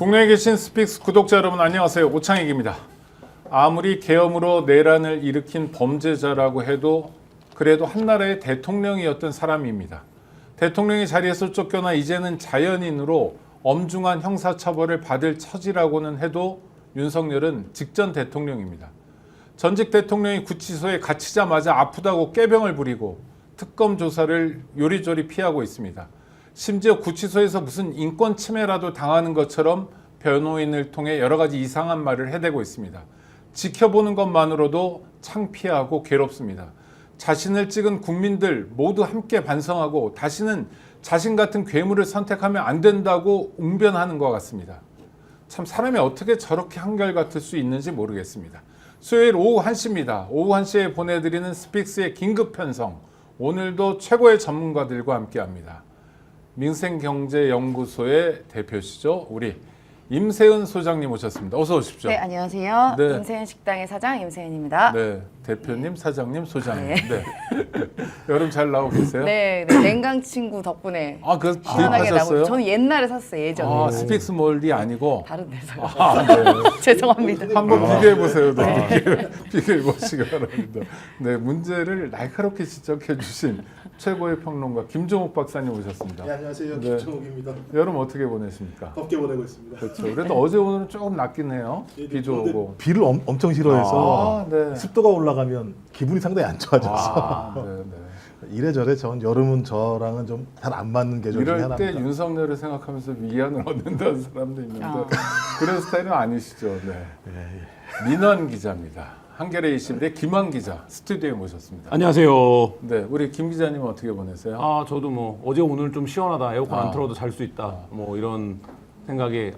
국내에 계신 스픽스 구독자 여러분 안녕하세요. 오창익입니다. 아무리 계엄으로 내란을 일으킨 범죄자라고 해도 그래도 한나라의 대통령이었던 사람입니다. 대통령이 자리에서 쫓겨나 이제는 자연인으로 엄중한 형사처벌을 받을 처지라고는 해도 윤석열은 직전 대통령입니다. 전직 대통령이 구치소에 갇히자마자 아프다고 꾀병을 부리고 특검 조사를 요리조리 피하고 있습니다. 심지어 구치소에서 무슨 인권 침해라도 당하는 것처럼 변호인을 통해 여러 가지 이상한 말을 해대고 있습니다. 지켜보는 것만으로도 창피하고 괴롭습니다. 자신을 찍은 국민들 모두 함께 반성하고 다시는 자신 같은 괴물을 선택하면 안 된다고 웅변하는 것 같습니다. 참 사람이 어떻게 저렇게 한결같을 수 있는지 모르겠습니다. 수요일 오후 1시입니다. 오후 1시에 보내드리는 스픽스의 긴급 편성. 오늘도 최고의 전문가들과 함께합니다. 민생경제연구소의 대표시죠. 우리 임세은 소장님 오셨습니다. 어서 오십시오. 네, 안녕하세요. 네. 임세은 식당의 사장 임세은입니다. 네, 대표님, 사장님, 소장님. 네. 여름 잘 나오고 계세요? 네, 냉강 친구 덕분에 그 시원하게 구입하셨어요? 나고. 저는 옛날에 샀어요, 예전에. 스픽스 몰이 아니고. 다른 데서. 네. 죄송합니다. 한번 비교해 보세요. 비교해 보시기 바랍니다. 네, 문제를 날카롭게 지적해 주신 최고의 평론가 김종욱 박사님 오셨습니다. 네, 안녕하세요. 네. 김종욱입니다. 여름 어떻게 보내십니까? 덥게 보내고 있습니다. 그렇죠. 그래도 어제 오늘은 조금 낫긴 해요. 비도 오고. 비를 엄청 싫어해서 네. 습도가 올라가면 기분이 상당히 안 좋아져서 네, 네. 이래저래 전 여름은 저랑은 좀 잘 안 맞는 계절 중에 이럴 때 하나입니다. 윤석열을 생각하면서 위안을 얻는다는 사람도 있는데 아. 그런 스타일은 아니시죠. 네. 민원 기자입니다. 한겨레 21의 김한 기자 스튜디오에 모셨습니다. 안녕하세요. 네, 우리 김 기자님은 어떻게 보내세요? 저도 뭐 어제 오늘 좀 시원하다. 에어컨 안 틀어도 잘 수 있다. 뭐 이런 생각에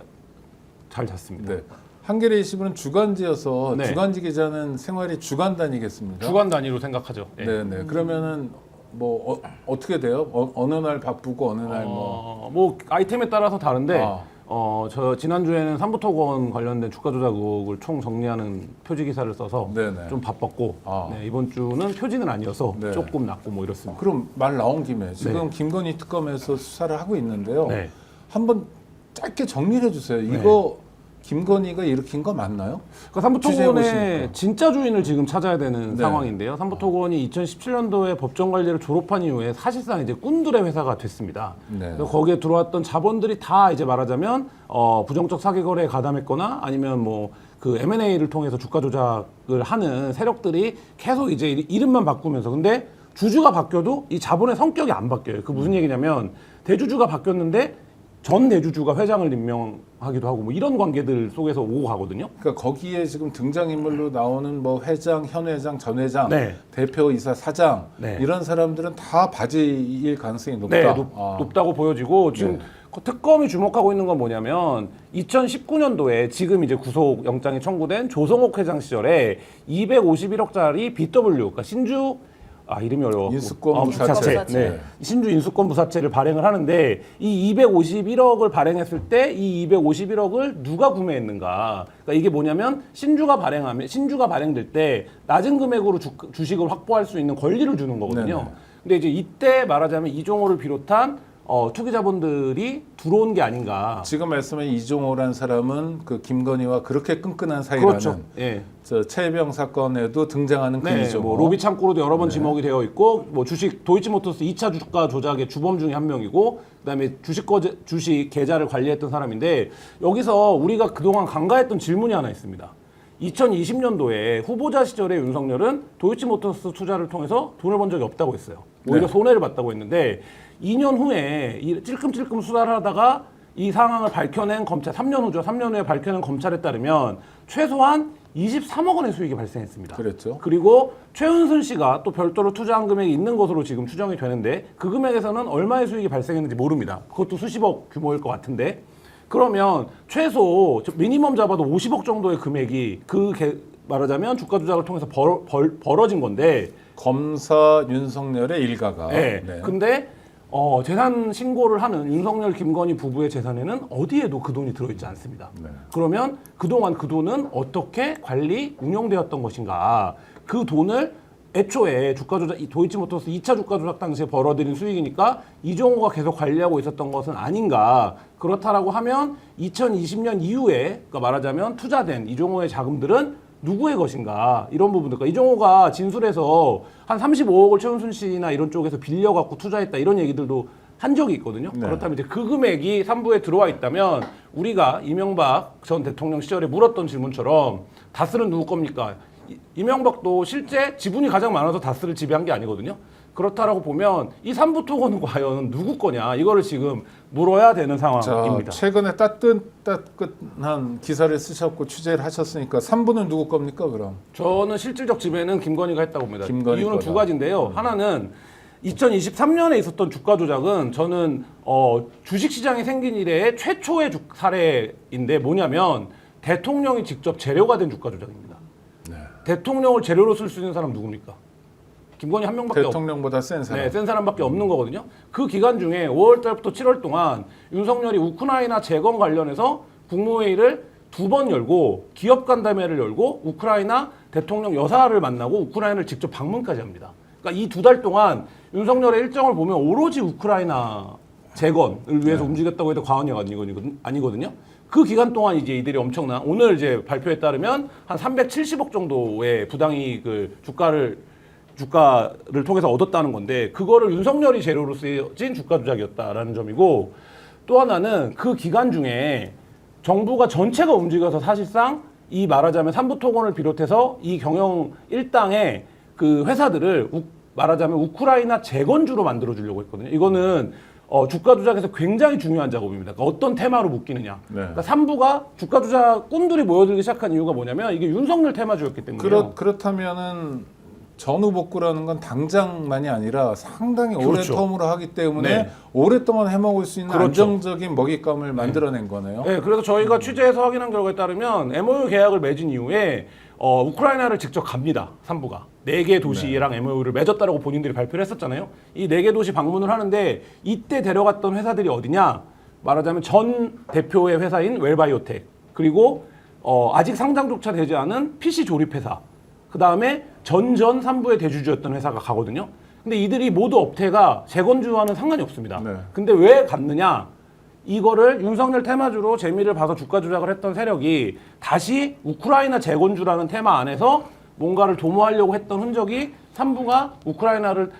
잘 잤습니다. 네. 한겨레 21은 주간지여서 네. 주간지 기자는 생활이 주간 단위겠습니까? 주간 단위로 생각하죠. 예. 네, 네. 그러면은 뭐 어떻게 돼요? 어느 날 바쁘고 어느 날 뭐. 뭐 아이템에 따라서 다른데 아. 저 지난주에는 삼부토건 관련된 주가 조작 의혹을 총 정리하는 표지 기사를 써서 네네. 좀 바빴고 아. 네, 이번 주는 표지는 아니어서 네. 조금 낮고 뭐 이렇습니다. 그럼 말 나온 김에 지금 네. 김건희 특검에서 수사를 하고 있는데요. 네. 한번 짧게 정리해 주세요. 이거 김건희가 일으킨 거 맞나요? 그러니까 취재해 삼부토건의 보시니까. 진짜 주인을 지금 찾아야 되는 네. 상황인데요. 삼부토건이 2017년도에 법정 관리를 졸업한 이후에 사실상 이제 꾼들의 회사가 됐습니다. 네. 그래서 거기에 들어왔던 자본들이 다 이제 말하자면 부정적 사기 거래에 가담했거나 아니면 뭐 그 M&A를 통해서 주가 조작을 하는 세력들이 계속 이제 이름만 바꾸면서 근데 주주가 바뀌어도 이 자본의 성격이 안 바뀌어요. 그 무슨 얘기냐면 대주주가 바뀌었는데 전 대주주가 회장을 임명하기도 하고 뭐 이런 관계들 속에서 오고 가거든요. 그러니까 거기에 지금 등장인물로 나오는 뭐 회장, 현 회장, 전 회장, 네. 대표이사, 사장 네. 이런 사람들은 다 바지일 가능성이 높다. 네, 아. 높다고 보여지고 지금 네. 그 특검이 주목하고 있는 건 뭐냐면 2019년도에 지금 이제 구속 영장이 청구된 조성옥 회장 시절에 251억짜리 BW, 그러니까 신주 이름이 어려워. 인수권 부사채. 부사채. 네. 신주 인수권 부사채를 발행을 하는데 이 251억을 발행했을 때 이 251억을 누가 구매했는가? 그러니까 이게 뭐냐면 신주가 발행될 때 낮은 금액으로 주식을 확보할 수 있는 권리를 주는 거거든요. 네네. 근데 이제 이때 말하자면 이종호를 비롯한 투기 자본들이 들어온 게 아닌가. 지금 말씀한 이종호라는 사람은 그 김건희와 그렇게 끈끈한 사이라는 그렇죠. 예. 저 최혜병 사건에도 등장하는 그 네, 이종호. 뭐 로비 창고로도 여러 번 지목이 되어 있고 뭐 주식 도이치모터스 2차 주가 조작의 주범 중에 한 명이고 그다음에 주식 계좌를 관리했던 사람인데 여기서 우리가 그동안 간과했던 질문이 하나 있습니다. 2020년도에 후보자 시절에 윤석열은 도이치모터스 투자를 통해서 돈을 번 적이 없다고 했어요. 오히려 네. 손해를 봤다고 했는데 2년 후에 찔끔찔끔 수사를 하다가 이 상황을 밝혀낸 검찰 3년 후죠. 3년 후에 밝혀낸 검찰에 따르면 최소한 23억 원의 수익이 발생했습니다. 그랬죠. 그리고 최은순 씨가 또 별도로 투자한 금액이 있는 것으로 지금 추정이 되는데 그 금액에서는 얼마의 수익이 발생했는지 모릅니다. 그것도 수십억 규모일 것 같은데 그러면 최소 미니멈 잡아도 50억 정도의 금액이 말하자면 주가 조작을 통해서 벌어진 건데 검사 윤석열의 일가가. 네. 네. 근데 재산 신고를 하는 윤석열, 김건희 부부의 재산에는 어디에도 그 돈이 들어있지 않습니다. 네. 그러면 그동안 그 돈은 어떻게 관리, 운영되었던 것인가? 그 돈을 애초에 주가 조작, 이 도이치모터스 2차 주가 조작 당시에 벌어들인 수익이니까 이종호가 계속 관리하고 있었던 것은 아닌가. 그렇다라고 하면 2020년 이후에 그러니까 말하자면 투자된 이종호의 자금들은 누구의 것인가 이런 부분들. 그러니까 이종호가 진술해서 한 35억을 최은순 씨나 이런 쪽에서 빌려갖고 투자했다 이런 얘기들도 한 적이 있거든요. 네. 그렇다면 이제 그 금액이 3부에 들어와 있다면 우리가 이명박 전 대통령 시절에 물었던 질문처럼 다스는 누구 겁니까? 이명박도 실제 지분이 가장 많아서 다스를 지배한 게 아니거든요. 그렇다라고 보면 이 3부 토건은 과연 누구 거냐 이거를 지금 물어야 되는 자, 상황입니다. 최근에 따끈한 기사를 쓰셨고 취재를 하셨으니까 3부는 누구 겁니까 그럼? 저는 실질적 지배는 김건희가 했다고 봅니다. 김건희 이유는 거다. 두 가지인데요. 하나는 2023년에 있었던 주가 조작은 저는 주식시장이 생긴 이래의 최초의 사례인데 뭐냐면 대통령이 직접 재료가 된 주가 조작입니다. 네. 대통령을 재료로 쓸 수 있는 사람 누굽니까? 김건희 한 명밖에 대통령보다 센 사람. 네, 센 사람밖에 없는 거거든요. 그 기간 중에 5월 달부터 7월 동안 윤석열이 우크라이나 재건 관련해서 국무회의를 2번 열고 기업 간담회를 열고 우크라이나 대통령 여사를 만나고 우크라이나를 직접 방문까지 합니다. 그러니까 이 2달 동안 윤석열의 일정을 보면 오로지 우크라이나 재건을 위해서 움직였다고 해도 과언이 아니거든요. 그 기간 동안 이제 이들이 엄청난 오늘 이제 발표에 따르면 한 370억 정도의 부당이익을 주가를 통해서 얻었다는 건데 그거를 윤석열이 재료로 쓰여진 주가 조작이었다라는 점이고 또 하나는 그 기간 중에 정부가 전체가 움직여서 사실상 이 말하자면 삼부 토건을 비롯해서 이 경영 일당의 그 회사들을 말하자면 우크라이나 재건주로 만들어 주려고 했거든요. 이거는 주가 조작에서 굉장히 중요한 작업입니다. 그러니까 어떤 테마로 묶이느냐. 네. 그러니까 3부가 주가 조작 꾼들이 모여들기 시작한 이유가 뭐냐면 이게 윤석열 테마주였기 때문에요. 그렇다면은 전후 복구라는 건 당장만이 아니라 상당히 오랜 그렇죠. 텀으로 하기 때문에 네. 오랫동안 해먹을 수 있는 그렇죠. 안정적인 먹잇감을 만들어낸 거네요. 네, 그래서 저희가 취재해서 확인한 결과에 따르면 MOU 계약을 맺은 이후에 우크라이나를 직접 갑니다. 3부가. 4개 도시랑 MOU를 맺었다라고 본인들이 발표를 했었잖아요. 이 4개 도시 방문을 하는데 이때 데려갔던 회사들이 어디냐? 말하자면 전 대표의 회사인 웰바이오텍 그리고 아직 상장조차 되지 않은 PC 조립회사 그 다음에 전전 3부의 대주주였던 회사가 가거든요. 근데 이들이 모두 업태가 재건주와는 상관이 없습니다. 네. 근데 왜 갔느냐? 이거를 윤석열 테마주로 재미를 봐서 주가 조작을 했던 세력이 다시 우크라이나 재건주라는 테마 안에서 뭔가를 도모하려고 했던 흔적이 3부가 우크라이나를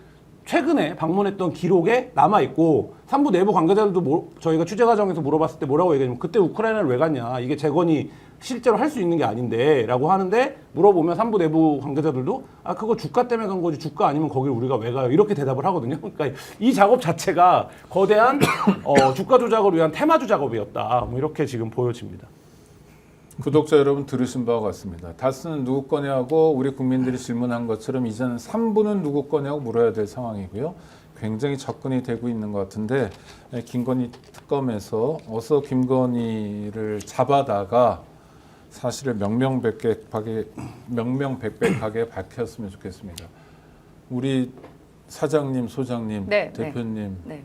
최근에 방문했던 기록에 남아있고 3부 내부 관계자들도 저희가 취재 과정에서 물어봤을 때 뭐라고 얘기하냐면 그때 우크라이나를 왜 갔냐 이게 재건이 실제로 할 수 있는 게 아닌데 라고 하는데 물어보면 3부 내부 관계자들도 그거 주가 때문에 간 거지 주가 아니면 거길 우리가 왜 가요 이렇게 대답을 하거든요. 그러니까 이 작업 자체가 거대한 주가 조작을 위한 테마주 작업이었다 뭐 이렇게 지금 보여집니다. 구독자 여러분 들으신 바와 같습니다. 다스는 누구 거냐고 우리 국민들이 질문한 것처럼 이제는 3부는 누구 거냐고 물어야 될 상황이고요. 굉장히 접근이 되고 있는 것 같은데 김건희 특검에서 어서 김건희를 잡아다가 사실을 명명백백하게 밝혔으면 좋겠습니다. 우리 사장님, 소장님, 네, 대표님 네.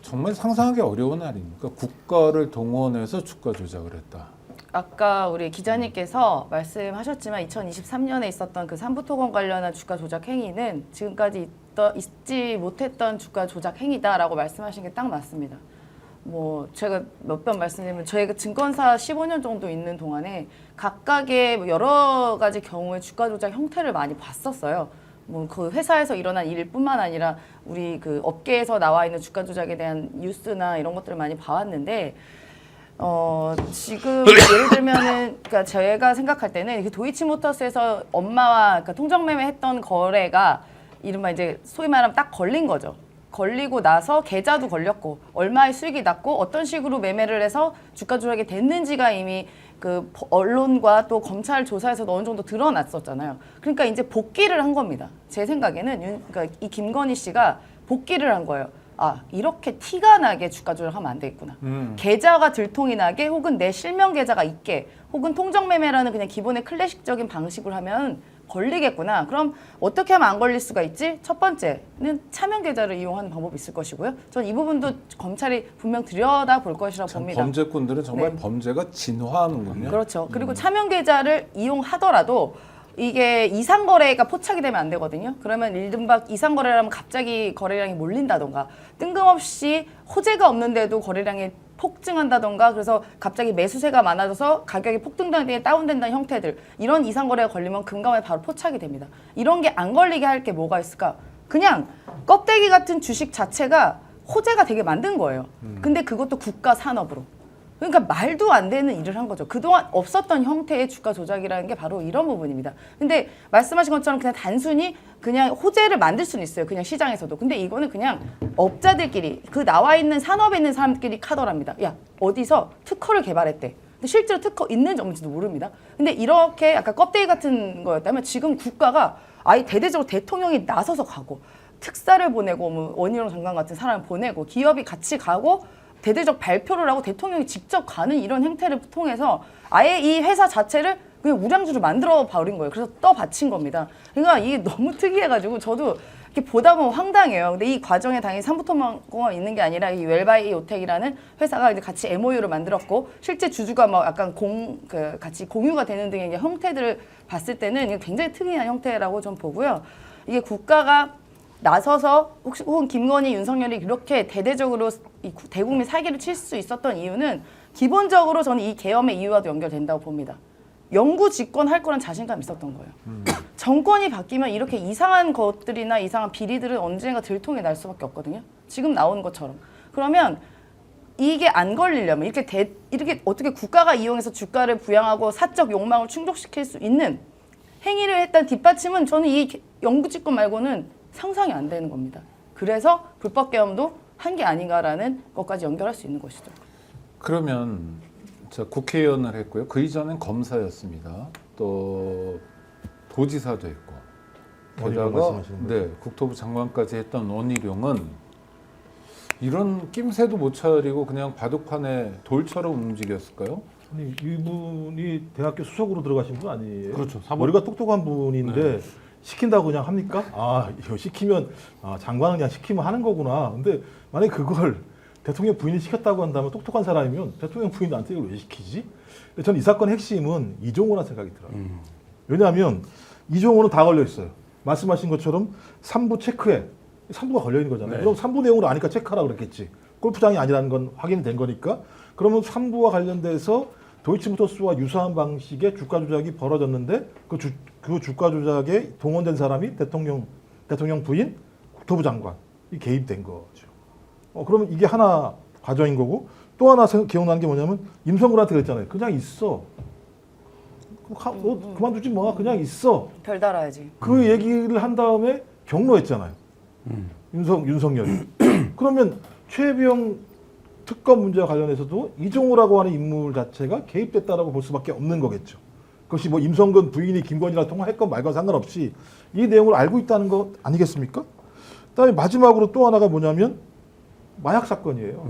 정말 상상하기 어려운 날입니까? 국가를 동원해서 주가 조작을 했다. 아까 우리 기자님께서 말씀하셨지만 2023년에 있었던 그 삼부토건 관련한 주가 조작 행위는 지금까지 있지 못했던 주가 조작 행위다라고 말씀하신 게 딱 맞습니다. 뭐 제가 몇 번 말씀드리면 저희가 증권사 15년 정도 있는 동안에 각각의 여러 가지 경우의 주가 조작 형태를 많이 봤었어요. 뭐 그 회사에서 일어난 일뿐만 아니라 우리 그 업계에서 나와 있는 주가 조작에 대한 뉴스나 이런 것들을 많이 봐왔는데 지금 예를 들면은 그러니까 저희가 생각할 때는 그 도이치모터스에서 엄마와 그러니까 통정매매했던 거래가 이른바 이제 소위 말하면 딱 걸린 거죠. 걸리고 나서 계좌도 걸렸고 얼마의 수익이 났고 어떤 식으로 매매를 해서 주가 조작이 됐는지가 이미 그 언론과 또 검찰 조사에서도 어느 정도 드러났었잖아요. 그러니까 이제 복귀를 한 겁니다. 제 생각에는 그러니까 이 김건희 씨가 복귀를 한 거예요. 이렇게 티가 나게 주가 조작하면 안 되겠구나. 계좌가 들통이 나게 혹은 내 실명 계좌가 있게 혹은 통정매매라는 그냥 기본의 클래식적인 방식으로 하면 걸리겠구나. 그럼 어떻게 하면 안 걸릴 수가 있지? 첫 번째는 차명 계좌를 이용하는 방법이 있을 것이고요. 저는 이 부분도 검찰이 분명 들여다볼 것이라고 봅니다. 범죄꾼들은 정말 네. 범죄가 진화하는군요. 그렇죠. 그리고 차명 계좌를 이용하더라도 이게 이상거래가 포착이 되면 안 되거든요. 그러면 이른바 이상거래라면 갑자기 거래량이 몰린다던가 뜬금없이 호재가 없는데도 거래량이 폭증한다던가 그래서 갑자기 매수세가 많아져서 가격이 폭등당에 다운된다는 형태들 이런 이상거래가 걸리면 금감원에 바로 포착이 됩니다. 이런 게 안 걸리게 할 게 뭐가 있을까? 그냥 껍데기 같은 주식 자체가 호재가 되게 만든 거예요. 근데 그것도 국가 산업으로. 그러니까 말도 안 되는 일을 한 거죠. 그동안 없었던 형태의 주가 조작이라는 게 바로 이런 부분입니다. 근데 말씀하신 것처럼 그냥 단순히 그냥 호재를 만들 수는 있어요. 그냥 시장에서도. 근데 이거는 그냥 업자들끼리 그 나와 있는 산업에 있는 사람들끼리 카더랍니다. 야, 어디서 특허를 개발했대. 근데 실제로 특허 있는지 없는지도 모릅니다. 근데 이렇게 약간 껍데기 같은 거였다면 지금 국가가 아예 대대적으로 대통령이 나서서 가고 특사를 보내고 뭐 원희룡 장관 같은 사람을 보내고 기업이 같이 가고 대대적 발표를 하고 대통령이 직접 가는 이런 행태를 통해서 아예 이 회사 자체를 그냥 우량주를 만들어 버린 거예요. 그래서 떠받친 겁니다. 그러니까 이게 너무 특이해가지고 저도 이렇게 보다 보면 황당해요. 근데 이 과정에 당연히 삼부토공업 있는 게 아니라 이 웰바이오텍이라는 회사가 이제 같이 MOU를 만들었고 실제 주주가 뭐 약간 같이 공유가 되는 등의 형태들을 봤을 때는 이게 굉장히 특이한 형태라고 좀 보고요. 이게 국가가 나서서 혹은 김건희, 윤석열이 이렇게 대대적으로 이 대국민 사기를 칠 수 있었던 이유는 기본적으로 저는 이 계엄의 이유와도 연결된다고 봅니다. 영구 집권할 거란 자신감이 있었던 거예요. 정권이 바뀌면 이렇게 이상한 것들이나 이상한 비리들은 언젠가 들통이 날 수밖에 없거든요. 지금 나오는 것처럼. 그러면 이게 안 걸리려면 이렇게 어떻게 국가가 이용해서 주가를 부양하고 사적 욕망을 충족시킬 수 있는 행위를 했던 뒷받침은 저는 이 영구 집권 말고는 상상이 안 되는 겁니다. 그래서 불법 계엄도 한 게 아닌가라는 것까지 연결할 수 있는 것이죠. 그러면 자, 국회의원을 했고요. 그 이전엔 검사였습니다. 또 도지사도 했고 원희룡 게다가 말씀하시는 거죠? 네, 국토부 장관까지 했던 원희룡은 이런 낌새도 못 차리고 그냥 바둑판에 돌처럼 움직였을까요? 아니, 이분이 대학교 수석으로 들어가신 분 아니에요? 그렇죠. 머리가 똑똑한 분인데 시킨다고 그냥 합니까? 아, 이거 시키면 장관은 그냥 시키면 하는 거구나. 근데 만약에 그걸 대통령 부인이 시켰다고 한다면 똑똑한 사람이면 대통령 부인한테 이걸 왜 시키지? 근데 저는 이 사건의 핵심은 이종호라 생각이 들어요. 왜냐하면 이종호는 다 걸려 있어요. 말씀하신 것처럼 3부 체크에 3부가 걸려 있는 거잖아요. 네. 그럼 3부 내용을 아니까 체크하라고 그랬겠지. 골프장이 아니라는 건 확인이 된 거니까. 그러면 3부와 관련돼서 도이치모터스와 유사한 방식의 주가 조작이 벌어졌는데 그 주가 조작에 동원된 사람이 대통령 부인, 국토부 장관이 개입된 거죠. 그러면 이게 하나 과정인 거고 또 하나 기억나는 게 뭐냐면 임성근한테 그랬잖아요. 그냥 있어. 그만두지 뭐 그냥 있어. 별 달아야지. 그 얘기를 한 다음에 경로했잖아요. 윤석열이. 그러면 최혜병 특검 문제와 관련해서도 이종호라고 하는 인물 자체가 개입됐다라고 볼 수밖에 없는 거겠죠. 그것이 뭐 임성근 부인이 김건희랑 통화했건 말건 상관없이 이 내용을 알고 있다는 거 아니겠습니까? 그다음에 마지막으로 또 하나가 뭐냐면 마약 사건이에요.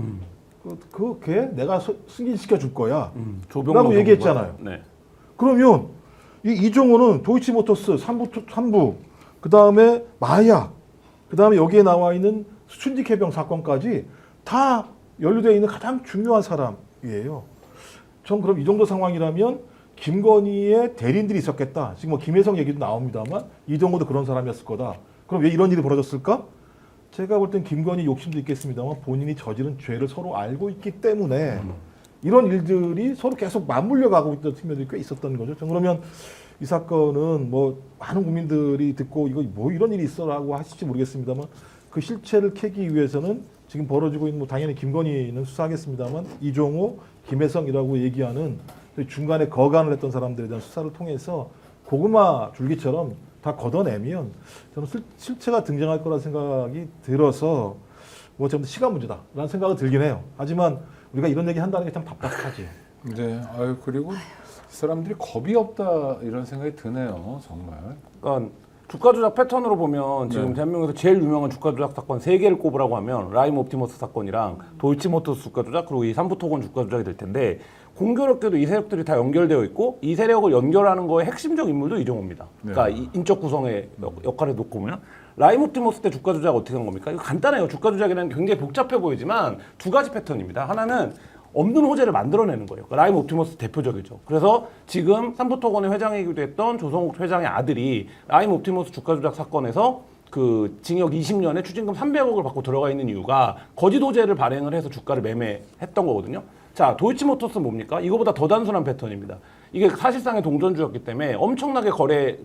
걔 내가 승인시켜 줄 거야. 라고 얘기했잖아요. 네. 그러면 이종호는 도이치모터스 3부 그다음에 마약 그다음에 여기에 나와 있는 순직 해병 사건까지 다 연루되어 있는 가장 중요한 사람이에요. 전 그럼 이 정도 상황이라면 김건희의 대리인들이 있었겠다. 지금 뭐 김혜성 얘기도 나옵니다만 이종호도 그런 사람이었을 거다. 그럼 왜 이런 일이 벌어졌을까? 제가 볼 땐 김건희 욕심도 있겠습니다만 본인이 저지른 죄를 서로 알고 있기 때문에 이런 일들이 서로 계속 맞물려 가고 있던 측면들이 꽤 있었던 거죠. 전 그러면 이 사건은 뭐 많은 국민들이 듣고 이거 뭐 이런 일이 있어라고 하실지 모르겠습니다만 그 실체를 캐기 위해서는 지금 벌어지고 있는 뭐 당연히 김건희는 수사하겠습니다만 이종호, 김혜성이라고 얘기하는 중간에 거간을 했던 사람들에 대한 수사를 통해서 고구마 줄기처럼 다 걷어내면 저는 실체가 등장할 거라 생각이 들어서 뭐 좀 시간 문제다라는 생각이 들긴 해요. 하지만 우리가 이런 얘기 한다는 게 참 답답하지. 네, 그리고 사람들이 겁이 없다 이런 생각이 드네요, 정말. 그러니까 주가 조작 패턴으로 보면 지금 네. 대한민국에서 제일 유명한 주가 조작 사건 3개를 꼽으라고 하면 라임 옵티머스 사건이랑 도이치모터스 주가 조작 그리고 이 삼부토건 주가 조작이 될 텐데 공교롭게도 이 세력들이 다 연결되어 있고 이 세력을 연결하는 거의 핵심적 인물도 이종호입니다. 그러니까 이 인적 구성의 역할을 놓고 보면 라임 옵티머스 때 주가 조작 어떻게 한 겁니까? 이거 간단해요. 주가 조작이라는 게 굉장히 복잡해 보이지만 두 가지 패턴입니다. 하나는 없는 호재를 만들어내는 거예요. 그러니까 라임 옵티머스 대표적이죠. 그래서 지금 삼부토건의 회장이기도 했던 조성욱 회장의 아들이 라임 옵티머스 주가 조작 사건에서 그 징역 20년에 추징금 300억을 받고 들어가 있는 이유가 거짓 호재를 발행을 해서 주가를 매매했던 거거든요. 자, 도이치모터스 뭡니까? 이거보다 더 단순한 패턴입니다. 이게 사실상의 동전주였기 때문에 엄청나게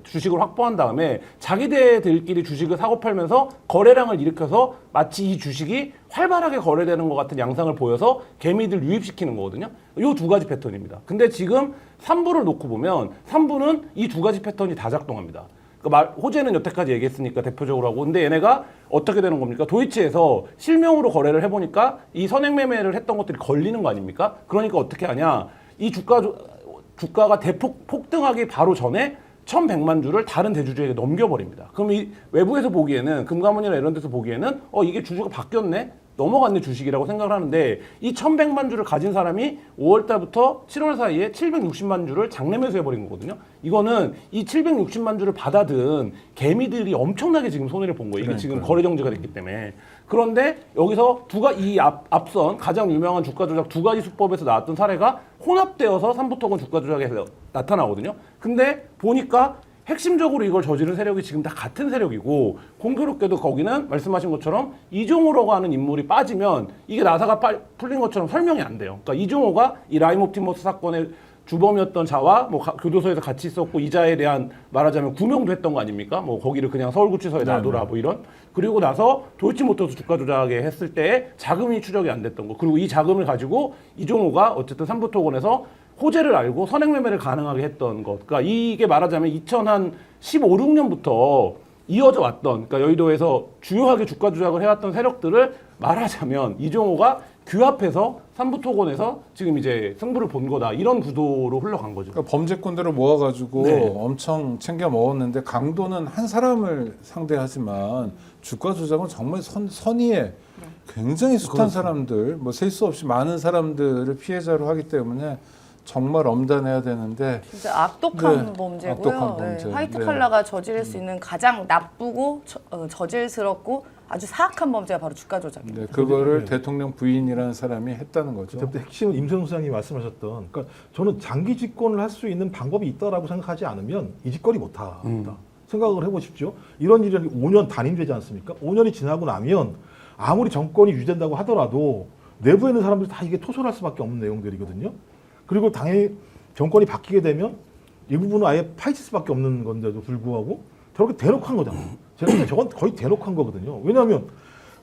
주식을 확보한 다음에 자기들끼리 주식을 사고 팔면서 거래량을 일으켜서 마치 이 주식이 활발하게 거래되는 것 같은 양상을 보여서 개미들 유입시키는 거거든요. 이 두 가지 패턴입니다. 근데 지금 3부를 놓고 보면 3부는 이 두 가지 패턴이 다 작동합니다. 그러니까 호재는 여태까지 얘기했으니까 대표적으로 하고, 근데 얘네가 어떻게 되는 겁니까? 도이치에서 실명으로 거래를 해보니까 이 선행 매매를 했던 것들이 걸리는 거 아닙니까? 그러니까 어떻게 하냐? 이 주가가 대폭 폭등하기 바로 전에 1,100만 주를 다른 대주주에게 넘겨버립니다. 그럼 이 외부에서 보기에는, 금감원이나 이런 데서 보기에는 이게 주주가 바뀌었네? 넘어갔네 주식이라고 생각을 하는데, 이 1,100만 주를 가진 사람이 5월 달부터 7월 사이에 760만 주를 장내 매수해버린 거거든요. 이거는 이 760만 주를 받아든 개미들이 엄청나게 지금 손해를 본 거예요. 이게 지금 거래 정지가 됐기 때문에. 그런데 여기서 앞선 가장 유명한 주가 조작 두 가지 수법에서 나왔던 사례가 혼합되어서 삼부토건 주가 조작에서 나타나거든요. 근데 보니까 핵심적으로 이걸 저지른 세력이 지금 다 같은 세력이고, 공교롭게도 거기는 말씀하신 것처럼 이종호라고 하는 인물이 빠지면 이게 나사가 풀린 것처럼 설명이 안 돼요. 그러니까 이종호가 이 라임 옵티머스 사건의 주범이었던 자와 교도소에서 같이 있었고, 이자에 대한 말하자면 구명도 했던 거 아닙니까? 거기를 그냥 서울구치소에 놔둬라 이런. 그리고 나서 도이치모터스 주가 조작에 했을 때 자금이 추적이 안 됐던 거. 그리고 이 자금을 가지고 이종호가 어쨌든 삼부토건에서 호재를 알고 선행 매매를 가능하게 했던 것. 그러니까 이게 말하자면 2015, 16년부터 이어져 왔던, 그러니까 여의도에서 주요하게 주가 조작을 해왔던 세력들을 말하자면 이종호가 규합해서 삼부토건에서 지금 이제 승부를 본 거다, 이런 구도로 흘러간 거죠. 그러니까 범죄꾼들을 모아가지고 네. 엄청 챙겨 먹었는데, 강도는 한 사람을 상대하지만 주가 조작은 정말 선의에 굉장히 숱한 사람들, 셀 수 없이 많은 사람들을 피해자로 하기 때문에 정말 엄단해야 되는데, 진짜 악독한 네, 범죄고요. 악독한 범죄. 화이트 네. 칼라가 저지를 수 있는 가장 나쁘고 저질스럽고 아주 사악한 범죄가 바로 주가 조작입니다. 네, 그거를 대통령 부인이라는 사람이 했다는 거죠. 그때부터 핵심은 임성수 소장님이 말씀하셨던, 그러니까 저는 장기 집권을 할 수 있는 방법이 있다라고 생각하지 않으면 이 짓거리 못한다. 생각을 해보십시오. 이런 일이 5년 단임되지 않습니까? 5년이 지나고 나면 아무리 정권이 유지된다고 하더라도 내부에 있는 사람들이 다 이게 토설할 수밖에 없는 내용들이거든요. 그리고 당연히 정권이 바뀌게 되면 이 부분은 아예 파헤칠 수밖에 없는 건데도 불구하고 저렇게 대놓고 한 거잖아요. 제가 볼때 저건 거의 대놓고 한 거거든요. 왜냐하면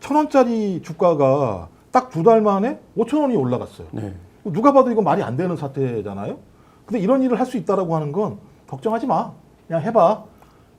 1,000원짜리 주가가 딱 2달 만에 5,000원이 올라갔어요. 네. 누가 봐도 이건 말이 안 되는 사태잖아요. 근데 이런 일을 할 수 있다라고 하는 건 걱정하지 마. 그냥 해봐.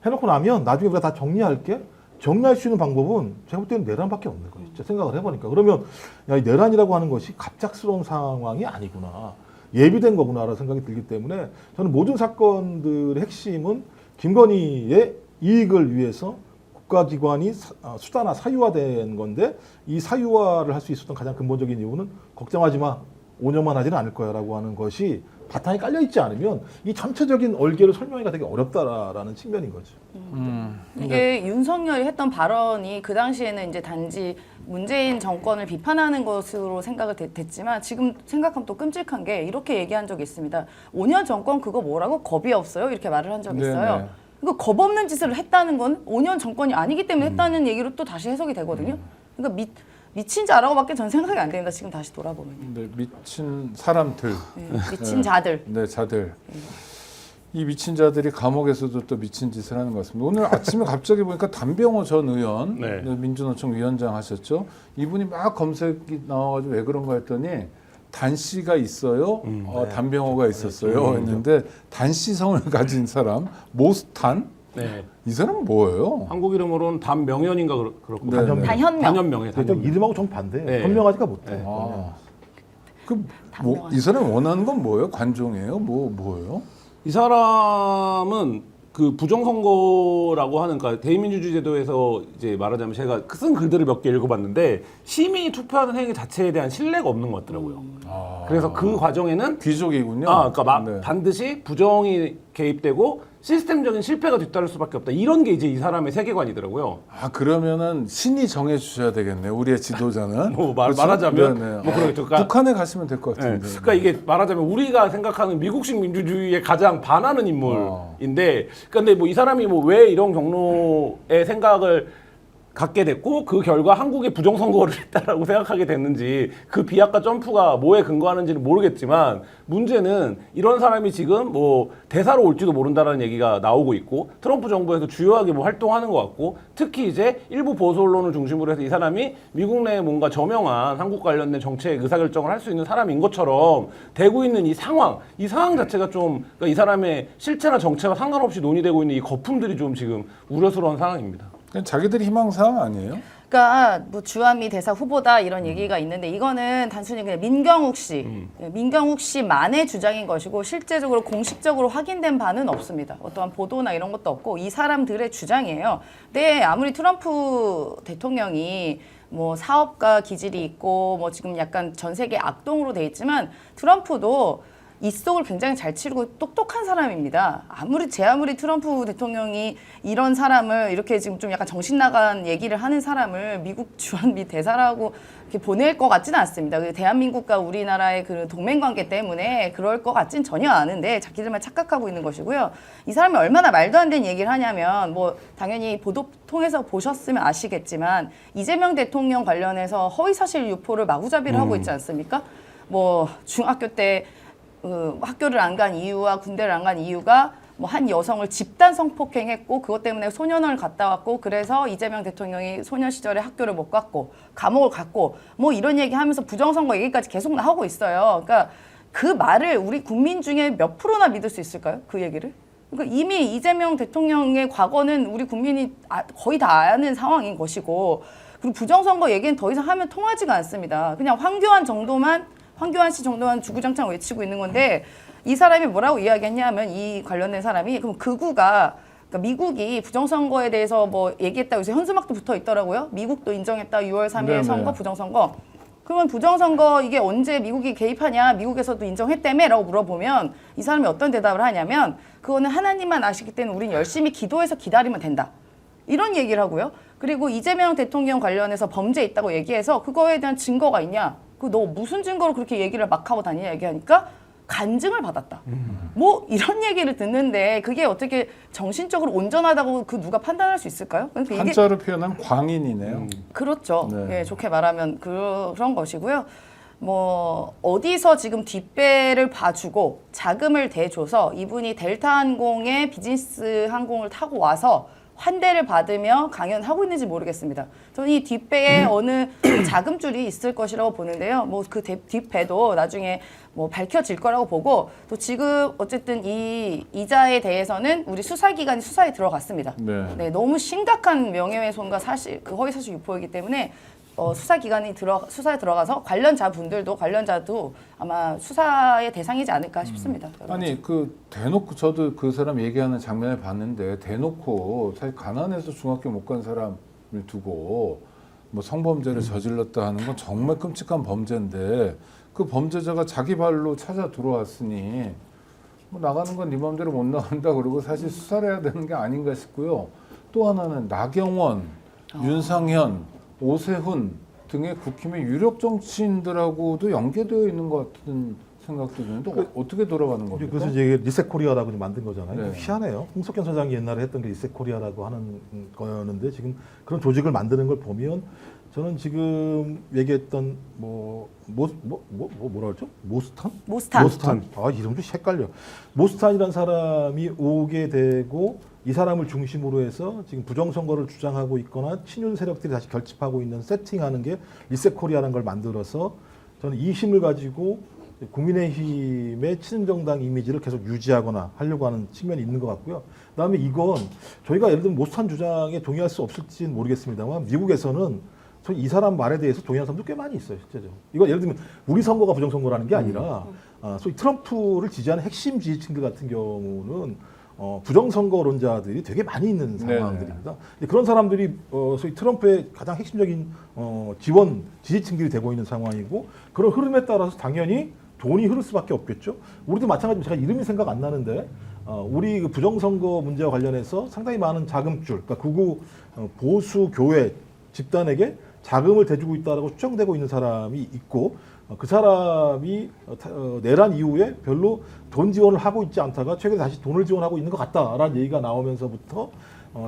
해놓고 나면 나중에 우리가 다 정리할게. 정리할 수 있는 방법은 제가 볼 때는 내란밖에 없는 거예요. 진짜 생각을 해보니까. 그러면 야, 이 내란이라고 하는 것이 갑작스러운 상황이 아니구나. 예비된 거구나라는 생각이 들기 때문에 저는 모든 사건들의 핵심은 김건희의 이익을 위해서 국가기관이 수단화 사유화된 건데, 이 사유화를 할 수 있었던 가장 근본적인 이유는 걱정하지 마, 5년만 하지는 않을 거야 라고 하는 것이 바탕이 깔려있지 않으면 이 전체적인 얼개를 설명하기가 되게 어렵다라는 측면인 거죠. 이게 윤석열이 했던 발언이 그 당시에는 이제 단지 문재인 정권을 비판하는 것으로 생각을 됐지만, 지금 생각하면 또 끔찍한 게 이렇게 얘기한 적이 있습니다. 5년 정권 그거 뭐라고? 겁이 없어요? 이렇게 말을 한 적이 있어요. 네네. 그러니까 겁 없는 짓을 했다는 건 5년 정권이 아니기 때문에 했다는 얘기로 또 다시 해석이 되거든요. 그러니까 미친 자라고밖에 전 생각이 안 됩니다. 지금 다시 돌아보면. 네, 미친 사람들, 미친 자들. 네, 자들. 이 미친 자들이 감옥에서도 또 미친 짓을 하는 것 같습니다. 오늘 아침에 갑자기 보니까 담병호 전 의원, 네. 민주노총 위원장 하셨죠. 이분이 막 검색이 나와가지고 왜 그런가 했더니 단씨가 있어요, 담병호가 있었어요 했는데, 단씨성을 가진 사람, 모스탄? 네. 이 사람은 뭐예요? 한국 이름으로는 단명현인가 그렇고. 네, 단현명. 단현명. 단현명이에요. 저 이름하고 정반대. 네. 현명하지가 못해. 네. 아, 담명한. 이 사람이 원하는 건 뭐예요? 관종이에요? 뭐예요? 이 사람은 그 부정선거라고 하는, 그러니까 대의민주주의제도에서 이제 말하자면 제가 쓴 글들을 몇 개 읽어봤는데, 시민이 투표하는 행위 자체에 대한 신뢰가 없는 것 같더라고요. 그래서 그 과정에는 귀족이군요. 그러니까 네. 반드시 부정이 개입되고 시스템적인 실패가 뒤따를 수밖에 없다. 이런 게 이제 이 사람의 세계관이더라고요. 아 그러면은 신이 정해 주셔야 되겠네. 우리의 지도자는. 뭐 그렇죠? 말하자면 네, 네. 뭐 그러겠죠. 그러니까 북한에 가시면 될 것 네. 같은데. 그러니까 이게 말하자면 우리가 생각하는 미국식 민주주의에 가장 반하는 인물인데, 근데 뭐 이 사람이 뭐 왜 이런 경로의 생각을 갖게 됐고 그 결과 한국의 부정선거를 했다라고 생각하게 됐는지 그 비약과 점프가 뭐에 근거하는지는 모르겠지만 문제는 이런 사람이 지금 뭐 대사로 올지도 모른다라는 얘기가 나오고 있고 트럼프 정부에서 주요하게 뭐 활동하는 것 같고 특히 이제 일부 보수 언론을 중심으로 해서 이 사람이 미국 내에 뭔가 저명한 한국 관련된 정책 의사결정을 할 수 있는 사람인 것처럼 되고 있는 이 상황 자체가 좀 그러니까 이 사람의 실체나 정체와 상관없이 논의되고 있는 이 거품들이 좀 지금 우려스러운 상황입니다. 그냥 자기들이 희망사항 아니에요? 그러니까 뭐 주한미 대사 후보다 이런 얘기가 있는데 이거는 단순히 그냥 민경욱 씨만의 주장인 것이고 실제적으로 공식적으로 확인된 바는 없습니다. 어떠한 보도나 이런 것도 없고 이 사람들의 주장이에요. 근데 아무리 트럼프 대통령이 뭐 사업가 기질이 있고 뭐 지금 약간 전 세계 악동으로 돼 있지만 트럼프도 입속을 굉장히 잘 치르고 똑똑한 사람입니다. 아무리 트럼프 대통령이 이런 사람을 이렇게 지금 좀 약간 정신 나간 얘기를 하는 사람을 미국 주한미 대사라고 이렇게 보낼 것 같지는 않습니다. 대한민국과 우리나라의 그 동맹 관계 때문에 그럴 것 같진 전혀 않은데 자기들만 착각하고 있는 것이고요. 이 사람이 얼마나 말도 안 되는 얘기를 하냐면 뭐 당연히 보도 통해서 보셨으면 아시겠지만 이재명 대통령 관련해서 허위사실 유포를 마구잡이를 하고 있지 않습니까? 뭐 중학교 때 학교를 안 간 이유와 군대를 안 간 이유가 뭐 한 여성을 집단 성폭행했고 그것 때문에 소년원을 갔다 왔고 그래서 이재명 대통령이 소년 시절에 학교를 못 갔고 감옥을 갔고 뭐 이런 얘기하면서 부정선거 얘기까지 계속 나오고 있어요. 그러니까 그 말을 우리 국민 중에 몇 프로나 믿을 수 있을까요? 그 얘기를? 그러니까 이미 이재명 대통령의 과거는 우리 국민이 거의 다 아는 상황인 것이고 그리고 부정선거 얘기는 더 이상 하면 통하지가 않습니다. 그냥 황교안 씨 정도만 주구장창 외치고 있는 건데 이 사람이 뭐라고 이야기했냐면 이 관련된 사람이 그럼 그러니까 미국이 부정선거에 대해서 뭐 얘기했다고 해서 현수막도 붙어 있더라고요. 미국도 인정했다. 6월 3일 네네. 선거 부정선거. 그러면 부정선거 이게 언제 미국이 개입하냐 미국에서도 인정했다며 라고 물어보면 이 사람이 어떤 대답을 하냐면 그거는 하나님만 아시기 때문에 우린 열심히 기도해서 기다리면 된다. 이런 얘기를 하고요. 그리고 이재명 대통령 관련해서 범죄 있다고 얘기해서 그거에 대한 증거가 있냐. 너 무슨 증거로 그렇게 얘기를 막 하고 다니냐 얘기하니까 간증을 받았다. 뭐 이런 얘기를 듣는데 그게 어떻게 정신적으로 온전하다고 그 누가 판단할 수 있을까요? 그러니까 이게 한자로 표현한 광인이네요. 그렇죠. 네. 예, 좋게 말하면 그런 것이고요. 뭐 어디서 지금 뒷배를 봐주고 자금을 대줘서 이분이 델타 항공의 비즈니스 항공을 타고 와서 환대를 받으며 강연하고 있는지 모르겠습니다. 저는 이 뒷배에 어느 자금줄이 있을 것이라고 보는데요. 뭐 그 뒷배도 나중에 뭐 밝혀질 거라고 보고 또 지금 어쨌든 이 이자에 대해서는 우리 수사기관이 수사에 들어갔습니다. 네. 너무 심각한 명예훼손과 사실 그 허위사실 유포이기 때문에 수사기관이 수사에 들어가서 관련자도 아마 수사의 대상이지 않을까 싶습니다. 아니 그 대놓고 저도 그 사람 얘기하는 장면을 봤는데 대놓고 사실 가난해서 중학교 못 간 사람을 두고 뭐 성범죄를 저질렀다 하는 건 정말 끔찍한 범죄인데 그 범죄자가 자기 발로 찾아 들어왔으니 뭐 나가는 건 네 맘대로 못 나간다 그러고 사실 수사를 해야 되는 게 아닌가 싶고요. 또 하나는 나경원, 윤상현, 오세훈 등의 국힘의 유력 정치인들하고도 연계되어 있는 것 같은 생각도 드는데 어떻게 돌아가는 겁니까? 그래서 이제 리셋코리아라고 만든 거잖아요. 네. 희한해요. 홍석현 사장이 옛날에 했던 게 리셋코리아라고 하는 거였는데 지금 그런 조직을 만드는 걸 보면 저는 지금 얘기했던 뭐라 그랬죠? 모스탄. 아 이름도 헷갈려. 모스탄이라는 사람이 오게 되고 이 사람을 중심으로 해서 지금 부정선거를 주장하고 있거나 친윤 세력들이 다시 결집하고 있는 세팅하는 게 리셋코리아라는 걸 만들어서 저는 이 힘을 가지고 국민의힘의 친정당 이미지를 계속 유지하거나 하려고 하는 측면이 있는 것 같고요. 그다음에 이건 저희가 예를 들면 모스탄 주장에 동의할 수 없을지는 모르겠습니다만 미국에서는 이 사람 말에 대해서 동의하는 사람도 꽤 많이 있어요, 실제죠. 이건 예를 들면 우리 선거가 부정선거라는 게 아니라 소위 트럼프를 지지하는 핵심 지지층들 같은 경우는 부정선거론자들이 되게 많이 있는 상황들입니다. 그런 사람들이 소위 트럼프의 가장 핵심적인 지지층들이 되고 있는 상황이고 그런 흐름에 따라서 당연히 돈이 흐를 수밖에 없겠죠. 우리도 마찬가지로 제가 이름이 생각 안 나는데 우리 그 부정선거 문제와 관련해서 상당히 많은 자금줄, 그러니까 극우 보수 교회 집단에게 자금을 대주고 있다라고 추정되고 있는 사람이 있고 그 사람이 내란 이후에 별로 돈 지원을 하고 있지 않다가 최근에 다시 돈을 지원하고 있는 것 같다라는 얘기가 나오면서부터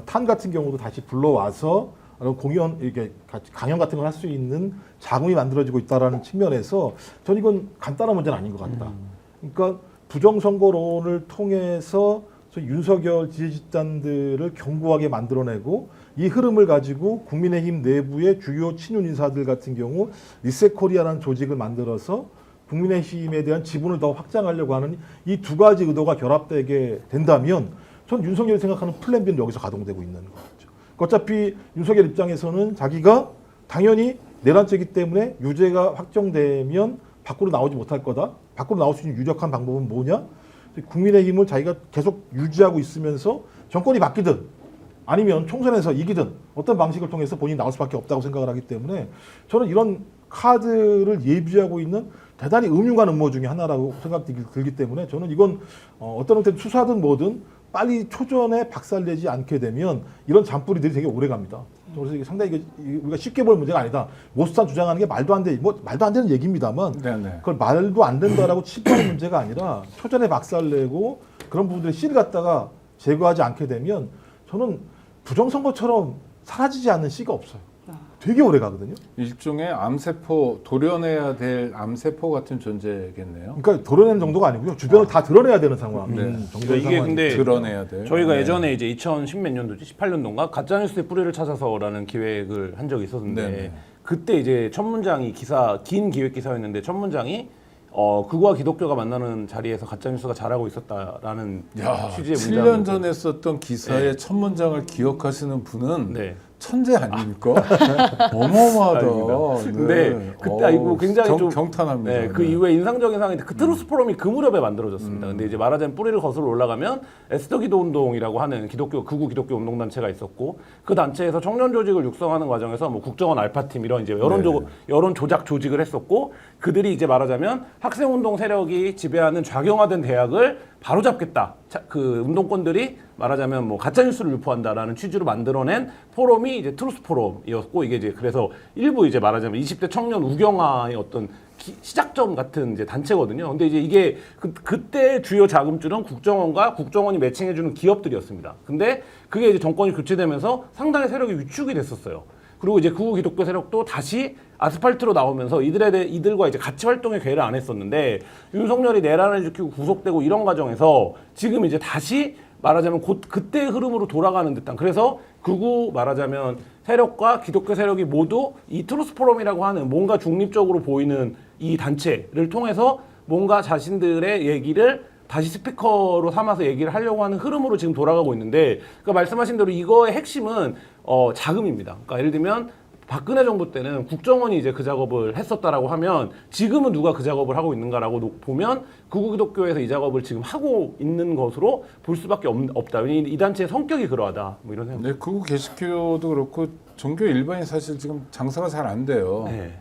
탄 같은 경우도 다시 불러와서 공연 이렇게 강연 같은 걸 할 수 있는 자금이 만들어지고 있다라는 측면에서 전 이건 간단한 문제는 아닌 것 같다. 그러니까 부정선거론을 통해서 윤석열 지지 집단들을 견고하게 만들어내고 이 흐름을 가지고 국민의힘 내부의 주요 친윤 인사들 같은 경우 리셋코리아라는 조직을 만들어서 국민의힘에 대한 지분을 더 확장하려고 하는 이 두 가지 의도가 결합되게 된다면 전 윤석열이 생각하는 플랜 B는 여기서 가동되고 있는 거죠. 어차피 윤석열 입장에서는 자기가 당연히 내란죄이기 때문에 유죄가 확정되면 밖으로 나오지 못할 거다. 밖으로 나올 수 있는 유력한 방법은 뭐냐? 국민의힘을 자기가 계속 유지하고 있으면서 정권이 바뀌든 아니면 총선에서 이기든 어떤 방식을 통해서 본인이 나올 수밖에 없다고 생각을 하기 때문에 저는 이런 카드를 예비하고 있는 대단히 음흉한 음모 중에 하나라고 생각이 들기 때문에 저는 이건 어떤 형태는 수사든 뭐든 빨리 초전에 박살내지 않게 되면 이런 잔뿌리들이 되게 오래 갑니다. 그래서 이게 상당히 우리가 쉽게 볼 문제가 아니다. 모스탄 주장하는 게 말도 안 돼, 뭐 말도 안 되는 얘기입니다만 네네. 그걸 말도 안 된다라고 치부하는 문제가 아니라 초전에 박살내고 그런 부분들의 씨를 갖다가 제거하지 않게 되면 저는 부정선거처럼 사라지지 않는 씨가 없어요. 되게 오래 가거든요. 일종의 암세포, 도려내야 될 암세포 같은 존재겠네요. 그러니까 도려내는 정도가 아니고요. 주변을 다 드러내야 되는 상황. 네. 정도의 이게 상황이. 근데 드러내야 돼. 저희가 네. 예전에 이제 2010 몇 년도지 18년도인가 가짜뉴스의 뿌리를 찾아서라는 기획을 한 적이 있었는데 네네. 그때 이제 첫 문장이 긴 기획 기사였는데 첫 문장이 극우와 기독교가 만나는 자리에서 가짜뉴스가 잘하고 있었다라는 야, 취지의 7년 문장. 전에 썼던 기사의 네. 첫 문장을 기억하시는 분은 네. 천재 아닙니까? 어마어마하다. 아닙니다. 근데 그때 이거 굉장히 좀 경탄합니다. 네, 그 이후에 인상적인 상황인데 그 트루스 포럼이 그 무렵에 만들어졌습니다. 근데 이제 말하자면 뿌리를 거슬러 올라가면 에스더 기도 운동이라고 하는 극우 기독교 운동 단체가 있었고 그 단체에서 청년 조직을 육성하는 과정에서 뭐 국정원 알파팀 이런 이제 여론 조작 조직을 했었고 그들이 이제 말하자면 학생 운동 세력이 지배하는 좌경화된 대학을 바로잡겠다. 그 운동권들이 말하자면 뭐 가짜 뉴스를 유포한다라는 취지로 만들어낸 포럼이 이제 트루스 포럼이었고 이게 이제 그래서 일부 이제 말하자면 20대 청년 우경화의 어떤 시작점 같은 이제 단체거든요. 근데 이제 이게 그때 주요 자금줄은 국정원과 국정원이 매칭해주는 기업들이었습니다. 근데 그게 이제 정권이 교체되면서 상당히 세력이 위축이 됐었어요. 그리고 이제 극우 기독교 세력도 다시 아스팔트로 나오면서 이들과 이제 같이 활동의 기회를 안 했었는데 윤석열이 내란을 일으키고 구속되고 이런 과정에서 지금 이제 다시 말하자면 곧 그때의 흐름으로 돌아가는 듯한 그래서 극우 말하자면 세력과 기독교 세력이 모두 이 트루스 포럼이라고 하는 뭔가 중립적으로 보이는 이 단체를 통해서 뭔가 자신들의 얘기를 다시 스피커로 삼아서 얘기를 하려고 하는 흐름으로 지금 돌아가고 있는데 그러니까 말씀하신 대로 이거의 핵심은 자금입니다. 그러니까 예를 들면 박근혜 정부 때는 국정원이 이제 그 작업을 했었다라고 하면 지금은 누가 그 작업을 하고 있는가라고 보면 극우 기독교에서 이 작업을 지금 하고 있는 것으로 볼 수밖에 없다. 왜냐하면 이 단체의 성격이 그러하다. 뭐 이런 생각. 네, 극우 개신교도 그렇고 종교 일반이 사실 지금 장사가 잘 안 돼요. 네.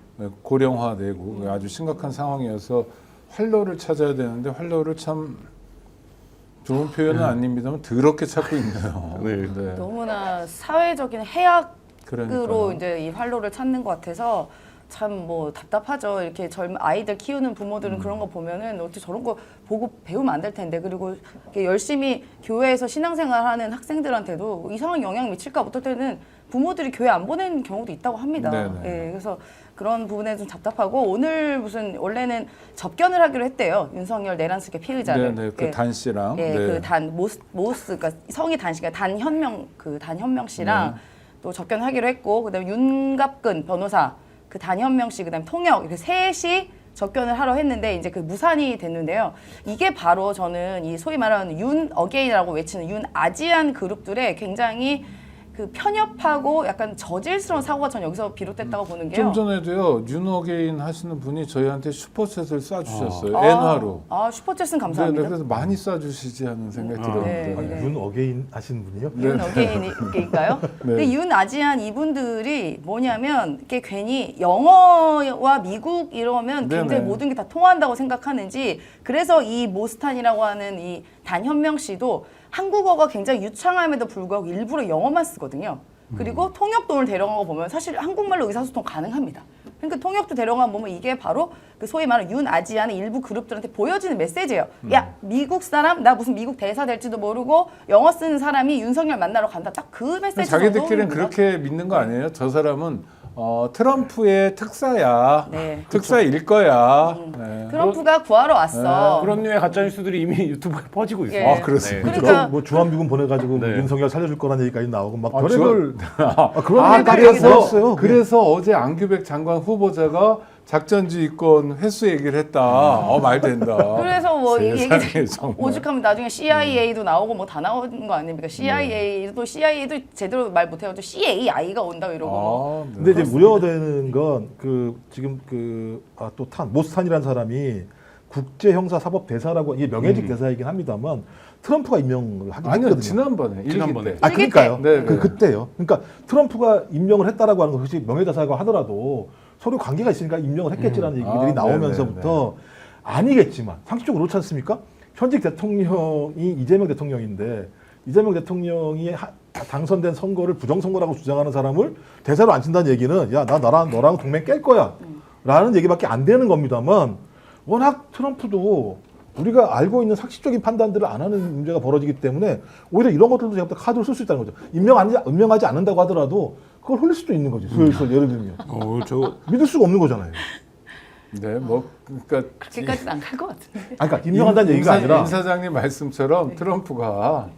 고령화되고 아주 심각한 상황이어서 활로를 찾아야 되는데 활로를 참 좋은 표현은 아닙니다만 더럽게 찾고 있네요. 네. 너무나 사회적인 해악으로 그러니까요. 이제 이 활로를 찾는 것 같아서 참 뭐 답답하죠. 이렇게 젊은 아이들 키우는 부모들은 그런 거 보면은 어떻게 저런 거 보고 배우면 안 될 텐데 그리고 이렇게 열심히 교회에서 신앙생활하는 학생들한테도 이상한 영향 미칠까 어떨 때는 부모들이 교회 안 보내는 경우도 있다고 합니다. 네네. 예, 그래서 그런 부분에 좀 답답하고 오늘 무슨 원래는 접견을 하기로 했대요. 윤석열 내란 수계 피의자를. 네네, 그 예. 단 씨랑. 예, 네. 그 모스, 그러니까 성이 단 씨가 단현명 씨랑 또 접견하기로 했고, 그다음에 윤갑근 변호사, 그 단현명 씨, 그다음에 통역 이렇게 셋이 접견을 하러 했는데 이제 그 무산이 됐는데요. 이게 바로 저는 이 소위 말하는 윤 어게인이라고 외치는 윤 아지안 그룹들의 굉장히 그 편협하고 약간 저질스러운 사고가 전 여기서 비롯됐다고 보는 게요. 좀 전에도요 뉴노게인 하시는 분이 저희한테 슈퍼챗을 쏴주셨어요. 아, 엔화로. 슈퍼챗은 네, 감사합니다. 그래서 많이 쏴주시지 하는 생각이 들었는데. 네, 네. 윤 어게인 하시는 분이요? 윤 어게인일까요? 네. 근데 윤 아지안 이분들이 뭐냐면 이게 괜히 영어와 미국 이러면 굉장히 네네. 모든 게 다 통한다고 생각하는지 그래서 이 모스탄이라고 하는 이 단현명 씨도 한국어가 굉장히 유창함에도 불구하고 일부러 영어만 쓰거든요. 그리고 통역도를 데려간 거 보면 사실 한국말로 의사소통 가능합니다. 그러니까 통역도 데려간 거 보면 이게 바로 그 소위 말하는 윤 아지안의 일부 그룹들한테 보여지는 메시지예요. 야 미국 사람 나 무슨 미국 대사 될지도 모르고 영어 쓰는 사람이 윤석열 만나러 간다. 딱 그 메시지. 자기들끼리는 정도입니다. 그렇게 믿는 거 아니에요? 저 사람은 트럼프의 특사야. 네. 특사일 거야. 네. 트럼프가 구하러 왔어. 그런 류의 가짜 뉴스들이 이미 유튜브에 퍼지고 있어요. 예. 아, 그렇습니까? 네. 그러니까 뭐 주한미군 보내가지고 네. 윤석열 살려줄 거라는 얘기까지 나오고 막 아, 별의별 그런 아, 얘기까지 그래서 나왔어요. 그래서 어제 안규백 장관 후보자가 작전지휘권 횟수 얘기를 했다. 말 된다. 그래서 뭐 이 얘기 세상에 정말. 오죽하면 나중에 CIA도 나오고 뭐 다 나오는 거 아닙니까? CIA도 제대로 말 못해가지고 CAI가 온다고 이러고. 뭐. 네. 근데 이제 우려되는 건 그 지금 모스탄이라는 사람이 국제 형사 사법 대사라고 이게 명예직 대사이긴 합니다만 트럼프가 임명을 하긴 아니요 했거든요. 지난번에 지난번에. 일기 때. 아 그러니까요. 네, 네. 그때요. 그러니까 트럼프가 임명을 했다라고 하는 것이 명예대사가 하더라도 서로 관계가 있으니까 임명을 했겠지라는 얘기들이 아, 나오면서부터 아니겠지만 상식적으로 그렇지 않습니까? 현직 대통령이 이재명 대통령인데 이재명 대통령이 당선된 선거를 부정선거라고 주장하는 사람을 대사로 안 친다는 얘기는 야 나 너랑 동맹 깰 거야 라는 얘기밖에 안 되는 겁니다만 워낙 트럼프도 우리가 알고 있는 상식적인 판단들을 안 하는 문제가 벌어지기 때문에 오히려 이런 것들도 제가 카드를 쓸 수 있다는 거죠. 임명하지 않는다고 하더라도 그걸 흘릴 수도 있는 거지. 슬슬 예를 들면 저 믿을 수가 없는 거잖아요. 네, 뭐 그러니까 그렇게까지는 안 갈 것 같은데. 그러니까 임명한다는 얘기가 아니라 임 사장님 말씀처럼 트럼프가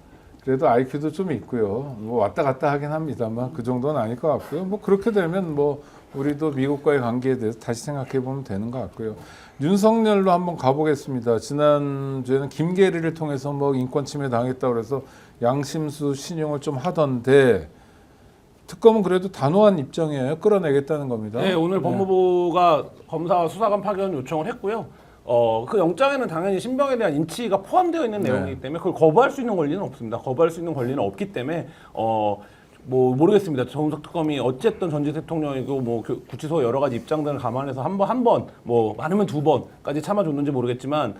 그래도 IQ도 좀 있고요. 뭐 왔다 갔다 하긴 합니다만 그 정도는 아닐 것 같고요. 뭐 그렇게 되면 뭐 우리도 미국과의 관계에 대해서 다시 생각해 보면 되는 것 같고요. 윤석열로 한번 가보겠습니다. 지난주에는 김계리를 통해서 뭐 인권 침해 당했다고 그래서 양심수 신용을 좀 하던데 특검은 그래도 단호한 입장이에요. 끌어내겠다는 겁니다. 네, 오늘 법무부가 검사 수사관 파견 요청을 했고요. 그 영장에는 당연히 신병에 대한 인치가 포함되어 있는 네. 내용이기 때문에 그걸 거부할 수 있는 권리는 없습니다. 거부할 수 있는 권리는 없기 때문에 뭐 모르겠습니다. 정석 특검이 어쨌든 전직 대통령이고 뭐 구치소 여러 가지 입장들을 감안해서 한 번, 뭐 많으면 2번까지 참아줬는지 모르겠지만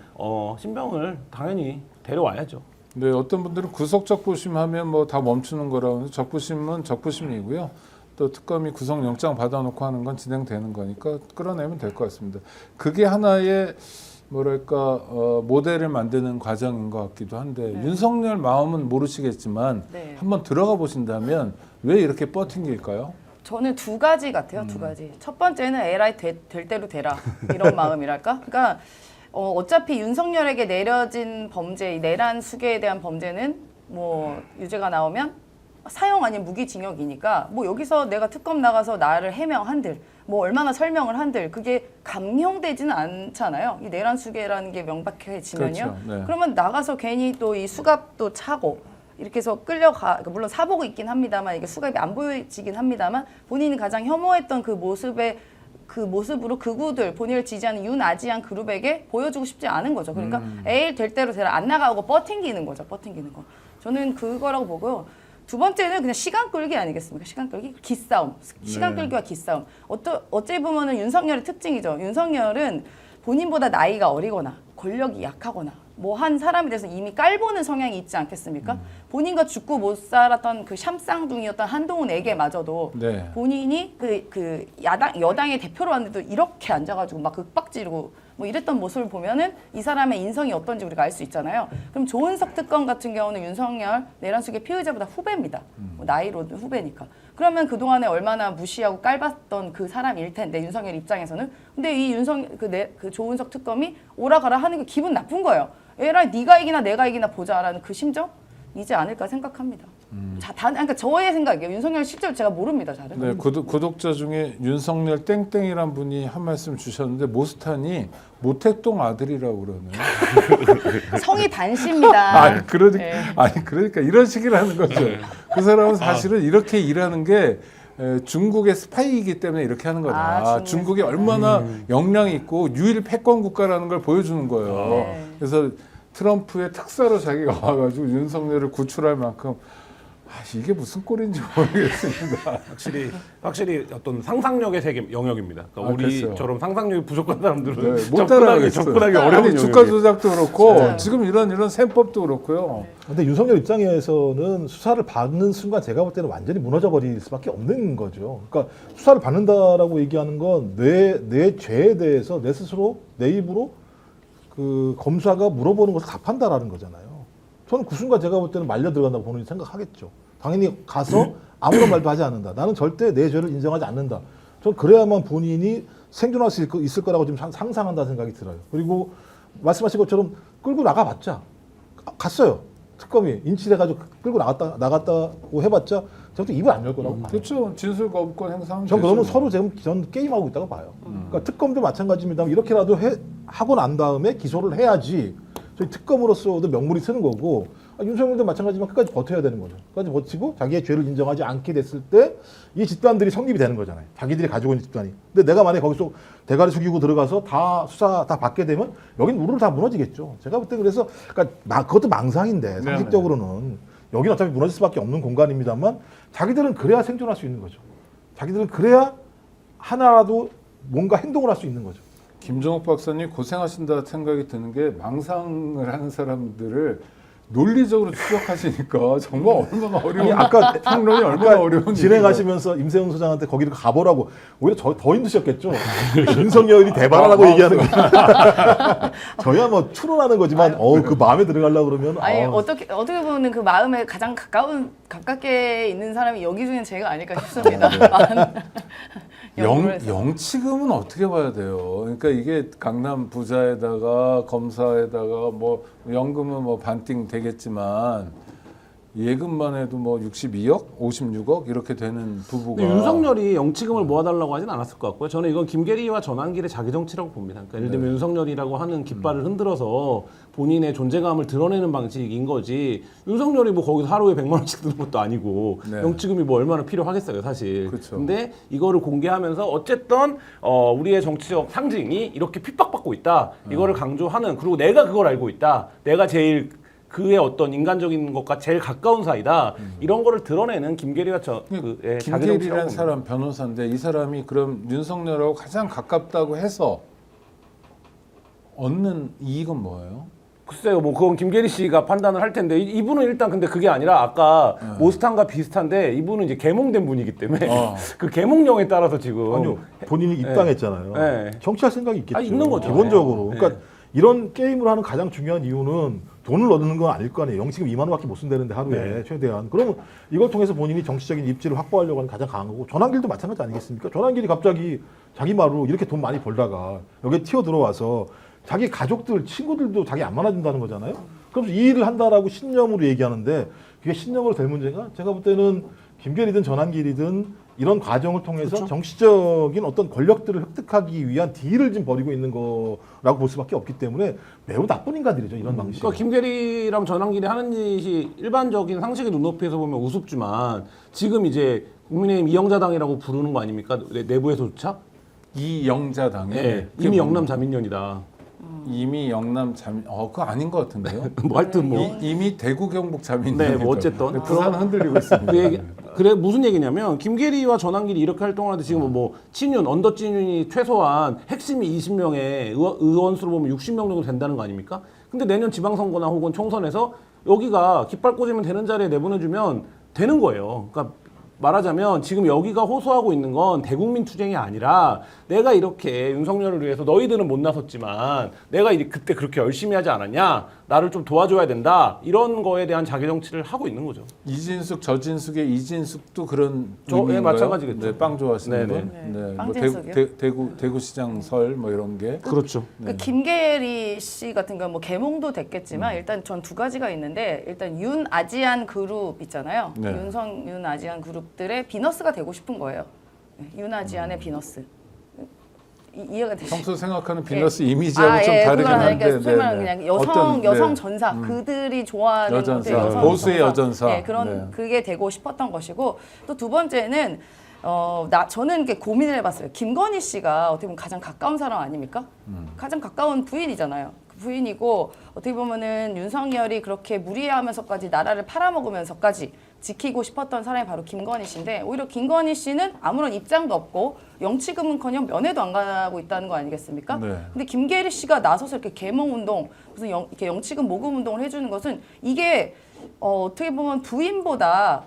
신병을 당연히 데려와야죠. 네, 어떤 분들은 구속 적부심하면 뭐 다 멈추는 거라고 적부심은 적부심이고요. 또 특검이 구속영장 받아놓고 하는 건 진행되는 거니까 끌어내면 될 것 같습니다. 그게 하나의 뭐랄까 모델을 만드는 과정인 것 같기도 한데 윤석열 마음은 모르시겠지만 네. 한번 들어가 보신다면 왜 이렇게 버틴길까요? 저는 두 가지 같아요. 두 가지. 첫 번째는 에라이 될 대로 되라 이런 마음이랄까. 그러니까 어차피 윤석열에게 내려진 범죄, 이 내란 수괴에 대한 범죄는 뭐 유죄가 나오면 사형 아니면 무기징역이니까 뭐 여기서 내가 특검 나가서 나를 해명한들 뭐 얼마나 설명을 한들 그게 감형되지는 않잖아요. 이 내란 수괴라는 게 명백해지면요. 그렇죠. 네. 그러면 나가서 괜히 또 이 수갑도 차고 이렇게 해서 끌려가. 그러니까 물론 사복이 있긴 합니다만 이게 수갑이 안 보여지긴 합니다만 본인이 가장 혐오했던 그 모습으로 극우들 본인을 지지하는 윤아지안 그룹에게 보여주고 싶지 않은 거죠. 그러니까 에이 될 대로 되라 안 나가고 버팅기는 거죠. 버팅기는 거. 저는 그거라고 보고요. 두 번째는 그냥 시간 끌기 아니겠습니까? 시간 끌기, 기싸움. 시간 네. 끌기와 기싸움. 어찌 보면은 윤석열의 특징이죠. 윤석열은 본인보다 나이가 어리거나 권력이 약하거나 뭐 한 사람에 대해서 이미 깔보는 성향이 있지 않겠습니까? 본인과 죽고 못 살았던 그 샴쌍둥이였던 한동훈에게마저도 네. 본인이 그 여당의 대표로 왔는데도 이렇게 앉아가지고 막 윽박지르고 뭐 이랬던 모습을 보면은 이 사람의 인성이 어떤지 우리가 알 수 있잖아요. 그럼 조은석 특검 같은 경우는 윤석열 내란 수괴 피의자보다 후배입니다. 뭐 나이로는 후배니까. 그러면 그동안에 얼마나 무시하고 깔봤던 그 사람일 텐데 윤석열 입장에서는. 근데 이 그 조은석 특검이 오라가라 하는 게 기분 나쁜 거예요. 에라 네가 이기나 내가 이기나 보자라는 그 심정 이지 않을까 생각합니다. 그러니까 저의 생각이에요. 윤석열 실제로 제가 모릅니다, 잘은. 네, 구독자 중에 윤석열 땡땡이란 분이 한 말씀 주셨는데 모스탄이 모택동 아들이라고 그러네요. 성이 단씨입니다. 그러니까 이런 식이라는 거죠. 그 사람은 사실은 이렇게 일하는 게 중국의 스파이이기 때문에 이렇게 하는 거다. 중국이 얼마나 역량이 있고 유일 패권 국가라는 걸 보여주는 거예요. 네. 그래서 트럼프의 특사로 자기가 와가지고 윤석열을 구출할 만큼 이게 무슨 꼴인지 모르겠습니다. 확실히 어떤 상상력의 세계 영역입니다. 그러니까 우리처럼 상상력이 부족한 사람들은 못 따라가겠어요. 접근하기 어려운 아니, 주가 영역이에요. 조작도 그렇고 진짜요. 지금 이런 셈법도 그렇고요. 근데 윤석열 입장에서는 수사를 받는 순간 제가 볼 때는 완전히 무너져 버릴 수밖에 없는 거죠. 그러니까 수사를 받는다라고 얘기하는 건 내 죄에 대해서 내 스스로 내 입으로 그 검사가 물어보는 것을 답한다라는 거잖아요. 저는 그 순간 제가 볼 때는 말려 들어간다고 본인이 생각하겠죠. 당연히 가서 아무런 말도 하지 않는다. 나는 절대 내 죄를 인정하지 않는다. 전 그래야만 본인이 생존할 수 있을 거라고 지금 상상한다는 생각이 들어요. 그리고 말씀하신 것처럼 끌고 나가봤자 갔어요. 특검이 인치돼가지고 끌고 나갔다고 해봤자 저도 입을 안 열 거라고 봐요. 그렇죠. 진술 거부권 행사하면 전 그러면 되죠. 서로 전 게임하고 있다고 봐요. 그러니까 특검도 마찬가지입니다. 이렇게라도 하고 난 다음에 기소를 해야지 저희 특검으로서도 명물이 쓰는 거고 윤석열도 마찬가지지만 끝까지 버텨야 되는 거죠. 끝까지 버티고 자기의 죄를 인정하지 않게 됐을 때 이 집단들이 성립이 되는 거잖아요. 자기들이 가지고 있는 집단이. 근데 내가 만약에 거기서 대가리 숙이고 들어가서 다 수사 다 받게 되면 여긴 우르르 다 무너지겠죠. 제가 볼 때 그래서 그러니까 그것도 망상인데 상식적으로는 여기는 어차피 무너질 수밖에 없는 공간입니다만 자기들은 그래야 생존할 수 있는 거죠. 자기들은 그래야 하나라도 뭔가 행동을 할 수 있는 거죠. 김종욱 박사님 고생하신다 생각이 드는 게 망상을 하는 사람들을 논리적으로 추적하시니까 정말 얼마나 어려운 아까 평론이 얼마나 어려운 진행하시면서 임세훈 소장한테 거기를 가보라고 오히려 더 힘드셨겠죠. 윤석열이 대발하라고 얘기하는 게 저야 뭐 추론하는 거지만 그 마음에 들어가려고 그러면 어떻게 보면 그 마음에 가장 가깝게 있는 사람이 여기 중엔 제가 아닐까 싶습니다. 영치금은 어떻게 봐야 돼요? 그러니까 이게 강남 부자에다가 검사에다가 뭐 연금은 뭐 반띵 되겠지만 예금만 해도 뭐 62억, 56억 이렇게 되는 부부가. 근데 윤석열이 영치금을 모아달라고 하진 않았을 것 같고요. 저는 이건 김계리와 전환길의 자기 정치라고 봅니다. 그러니까 예를 들면 윤석열이라고 하는 깃발을 흔들어서 본인의 존재감을 드러내는 방식인 거지. 윤석열이 뭐 거기서 하루에 100만 원씩 드는 것도 아니고 영치금이 뭐 얼마나 필요하겠어요, 사실. 그쵸. 근데 이거를 공개하면서 어쨌든 우리의 정치적 상징이 이렇게 핍박받고 있다. 이거를 강조하는, 그리고 내가 그걸 알고 있다. 내가 제일 그의 어떤 인간적인 것과 제일 가까운 사이다. 이런 거를 드러내는 김계리가 김계리라는 사람 변호사인데 이 사람이 그럼 윤석열하고 가장 가깝다고 해서 얻는 이익은 뭐예요? 글쎄요, 뭐 그건 김계리 씨가 판단을 할 텐데 이분은 일단 근데 그게 아니라 아까 모스탄과 비슷한데 이분은 이제 계몽된 분이기 때문에 그 계몽령에 따라서 지금 아니요 본인이 입당했잖아요. 네. 정치할 생각이 있겠죠. 있는 거죠. 기본적으로. 네. 그러니까 이런 게임을 하는 가장 중요한 이유는 돈을 얻는 건 아닐 거 아니에요. 영치금 2만 원밖에 못 쓴다는데 하루에 최대한. 그러면 이걸 통해서 본인이 정치적인 입지를 확보하려고 하는 가장 강한 거고 전환길도 마찬가지 아니겠습니까? 전환길이 갑자기 자기 말로 이렇게 돈 많이 벌다가 여기에 튀어 들어와서 자기 가족들, 친구들도 자기 안 만나준다는 거잖아요. 그럼 이 일을 한다라고 신념으로 얘기하는데 그게 신념으로 될 문제가 제가 볼 때는 김계리든 전환길이든 이런 과정을 통해서 그렇죠. 정치적인 어떤 권력들을 획득하기 위한 딜을 지금 벌이고 있는 거라고 볼 수밖에 없기 때문에 매우 나쁜 인간들이죠. 이런 방식. 그러니까 김계리랑 전환길이 하는 짓이 일반적인 상식의 눈높이에서 보면 우습지만 지금 이제 국민의힘 이영자당이라고 부르는 거 아닙니까? 내부에서조차? 이영자당에 네, 이미 영남 자민련이다. 이미 영남 자민 그거 아닌 것 같은데요? 뭐 하여튼 뭐 이미 대구 경북 자민. 네, 뭐 어쨌든 부산 흔들리고 있습니다. 그 얘기, 그래 무슨 얘기냐면 김계리와 전환길이 이렇게 활동을 하는데 지금 뭐 친윤 언더 친윤이 최소한 핵심이 20명의 의원 수로 보면 60명 정도 된다는 거 아닙니까? 근데 내년 지방선거나 혹은 총선에서 여기가 깃발 꽂으면 되는 자리에 내보내주면 되는 거예요. 그러니까 말하자면 지금 여기가 호소하고 있는 건 대국민 투쟁이 아니라 내가 이렇게 윤석열을 위해서 너희들은 못 나섰지만 내가 그때 그렇게 열심히 하지 않았냐? 나를 좀 도와줘야 된다 이런 거에 대한 자기 정치를 하고 있는 거죠. 이진숙, 저진숙의 이진숙도 그런 예, 의미인가요? 마찬가지겠죠. 네, 빵 좋아하시는 네네. 분. 네, 뭐 빵진숙이요? 대구시장 설 뭐 이런 게. 그렇죠. 그 김계리 씨 같은 경우 뭐 개몽도 됐겠지만 일단 전 두 가지가 있는데 일단 윤 아지안 그룹 있잖아요. 네. 윤 아지안 그룹들의 비너스가 되고 싶은 거예요. 네, 윤 아지안의 비너스. 이해가 되시죠? 평소 생각하는 비너스 이미지하고 좀 다르긴 한데. 소위 말하는 그냥 어떤, 여성 전사 그들이 좋아하는 여전사, 것들, 여성 보수의 전사. 여전사. 네, 그런 네. 그게 되고 싶었던 것이고 또 두 번째는 저는 이렇게 고민을 해봤어요. 김건희 씨가 어떻게 보면 가장 가까운 사람 아닙니까? 가장 가까운 부인이잖아요. 그 부인이고 어떻게 보면은 윤석열이 그렇게 무리하면서까지 나라를 팔아먹으면서까지 지키고 싶었던 사람이 바로 김건희 씨인데 오히려 김건희 씨는 아무런 입장도 없고 영치금은커녕 면회도 안 가고 있다는 거 아니겠습니까? 네. 근데 김계리 씨가 나서서 이렇게 계몽 운동, 무슨 이렇게 영치금 모금 운동을 해주는 것은 이게 어떻게 보면 부인보다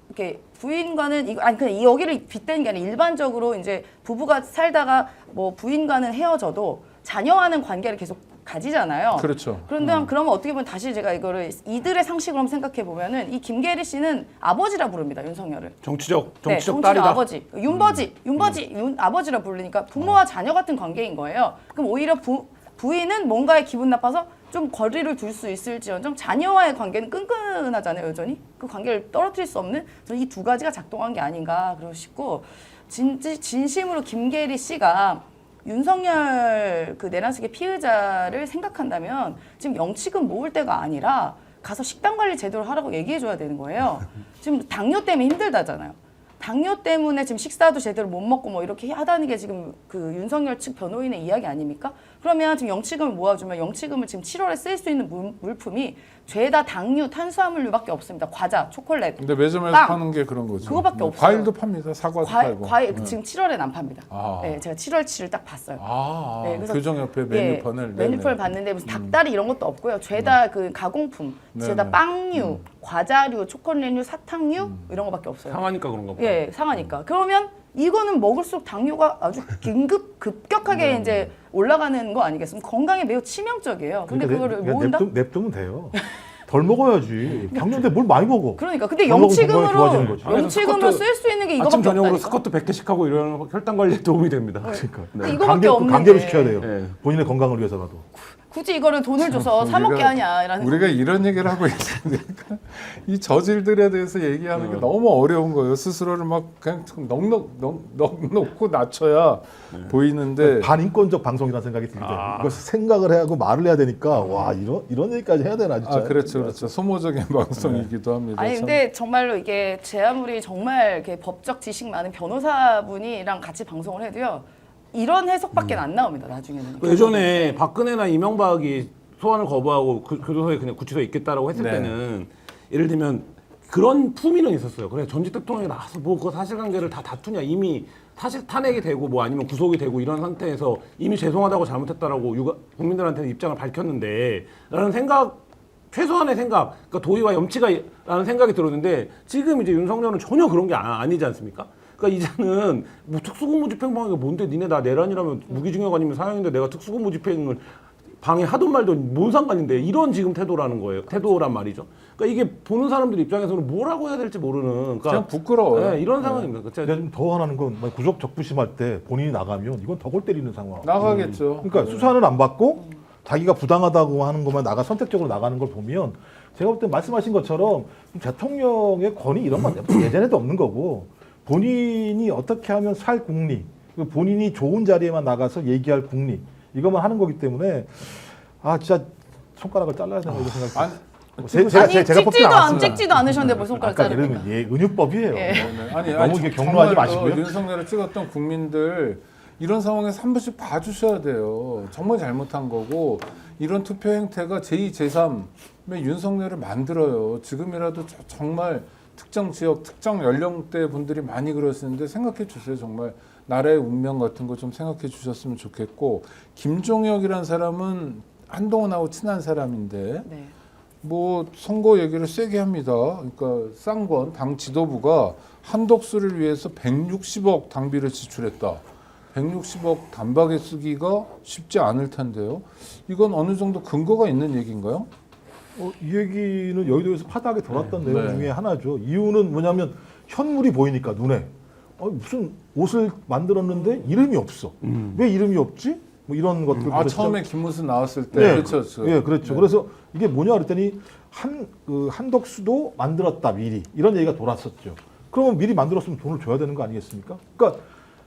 이렇게 부인과는 이거 아니 그냥 여기를 빗대는 게 아니라 일반적으로 이제 부부가 살다가 뭐 부인과는 헤어져도 자녀와는 관계를 계속 가지잖아요. 그렇죠. 그런데 그러면 어떻게 보면 다시 제가 이거를 이들의 상식으로 한번 생각해 보면은 이 김계리 씨는 아버지라 부릅니다 윤석열을. 정치적 네, 딸이다. 아버지, 윤 아버지라 부르니까 부모와 자녀 같은 관계인 거예요. 그럼 오히려 부인은 뭔가에 기분 나빠서 좀 거리를 둘 수 있을지언정 자녀와의 관계는 끈끈하잖아요 여전히. 그 관계를 떨어뜨릴 수 없는 저는 이 두 가지가 작동한 게 아닌가 그러고 싶고 진심으로 김계리 씨가 윤석열 그 내란숙의 피의자를 생각한다면 지금 영치금 모을 때가 아니라 가서 식단 관리 제대로 하라고 얘기해줘야 되는 거예요. 지금 당뇨 때문에 힘들다잖아요. 당뇨 때문에 지금 식사도 제대로 못 먹고 뭐 이렇게 하다는 게 지금 그 윤석열 측 변호인의 이야기 아닙니까? 그러면 지금 영치금을 모아주면 영치금을 지금 7월에 쓸 수 있는 물품이 죄다 당류, 탄수화물류밖에 없습니다. 과자, 초콜릿. 근데 매점에서 빵. 파는 게 그런 거죠. 그거밖에 없어요. 과일도 팝니다. 사과도 팔고. 과일 지금 7월에는 안 팝니다. 아. 네, 제가 7월 7일 딱 봤어요. 네, 그래서 교정협회 메뉴판을 메뉴판을 봤는데 무슨 닭다리 이런 것도 없고요. 죄다 그 가공품, 죄다 네네. 빵류, 과자류, 초콜릿류, 사탕류 이런 거밖에 없어요. 상하니까 그런가 보다. 예, 상하니까. 그러면 이거는 먹을수록 당뇨가 아주 급격하게 이제 올라가는 거 아니겠습니까? 건강에 매우 치명적이에요. 근데 그거를 모은다? 냅두면 돼요. 덜 먹어야지. 당뇨인데 뭘 많이 먹어. 그러니까 근데 덜 먹으면 건강이 좋아지는 거지. 영치금으로 쓸 수 있는 게 아침 이거밖에 저녁으로 없다니까. 스쿼트 100개씩 하고 이런 혈당 관리에 도움이 됩니다. 그러니까. 이거밖에 없는데. 강제로 시켜야 돼요. 네. 본인의 건강을 위해서라도. 굳이 이거를 돈을 줘서 사 먹게 하냐 이라는. 우리가 이런 얘기를 하고 있으니까 이 저질들에 대해서 얘기하는 게 너무 어려운 거예요. 스스로를 막 그냥 넉넉고 낮춰야 보이는데 반인권적 방송이라는 생각이 들게 돼요. 이거 생각을 해야 하고 말을 해야 되니까 와 이런 얘기까지 해야 되나 진짜. 그렇죠. 소모적인 방송이기도 합니다. 아니 참. 근데 정말로 이게 제 아무리 정말 이렇게 법적 지식 많은 변호사분이랑 같이 방송을 해도요 이런 해석밖에 안 나옵니다 나중에는. 예전에 박근혜나 이명박이 소환을 거부하고 교도소에 그냥 구치소에 있겠다라고 했을 네. 때는 예를 들면 그런 품위는 있었어요. 그래 전직 대통령이 나와서 뭐 그 사실관계를 다 다투냐 이미 사실 탄핵이 되고 뭐 아니면 구속이 되고 이런 상태에서 이미 죄송하다고 잘못했다라고 국민들한테는 입장을 밝혔는데 라는 생각 최소한의 생각 그러니까 도의와 염치가라는 생각이 들었는데 지금 이제 윤석열은 전혀 그런 게 아니지 않습니까? 그러니까 이제는 뭐 특수근무집행방해가 뭔데 니네 나 내란이라면 무기징역 아니면 사형인데 내가 특수근무집행을 방해하던 말던 뭔 상관인데 이런 지금 태도란 말이죠. 그러니까 이게 보는 사람들 입장에서는 뭐라고 해야 될지 모르는 그러니까 그냥 부끄러워요. 네, 이런 상황입니다. 근데 좀 더 화나는 건 구속 적부심할 때 본인이 나가면 이건 더 골 때리는 상황. 나가겠죠. 그러니까 수사는 안 받고 자기가 부당하다고 하는 것만 선택적으로 나가는 걸 보면 제가 볼 때 말씀하신 것처럼 대통령의 권위 이런 건 예전에도 없는 거고 본인이 어떻게 하면 살 국리, 본인이 좋은 자리에만 나가서 얘기할 국리 이것만 하는 거기 때문에 진짜 손가락을 잘라야 되나 이런 생각이 들어요. 아니 제가 뽑진 않았습니다. 찍지도 않으셨는데 뭘 손가락 아까 자릅니까? 이러면 은유법이에요. 예. 너무 이게 격노하지 마시고요. 윤석열을 찍었던 국민들 이런 상황에서 한 번씩 봐주셔야 돼요. 정말 잘못한 거고 이런 투표 행태가 제2, 제3의 윤석열을 만들어요. 지금이라도 정말 특정 지역, 특정 연령대 분들이 많이 그러시는데 생각해 주세요. 정말 나라의 운명 같은 거 좀 생각해 주셨으면 좋겠고 김종혁이라는 사람은 한동훈하고 친한 사람인데 네. 뭐 선거 얘기를 세게 합니다. 그러니까 쌍권 당 지도부가 한덕수를 위해서 160억 당비를 지출했다. 160억 단박에 쓰기가 쉽지 않을 텐데요. 이건 어느 정도 근거가 있는 얘기인가요? 이 얘기는 여의도에서 파다하게 돌았던 네. 내용 네. 중에 하나죠. 이유는 뭐냐면 현물이 보이니까 눈에 무슨 옷을 만들었는데 이름이 없어. 왜 이름이 없지? 뭐 이런 것들. 처음에 김문수 나왔을 때 네, 그렇죠. 예, 그렇죠. 네. 그래서 이게 뭐냐 그랬더니 한덕수도 만들었다 미리 이런 얘기가 돌았었죠. 그러면 미리 만들었으면 돈을 줘야 되는 거 아니겠습니까? 그러니까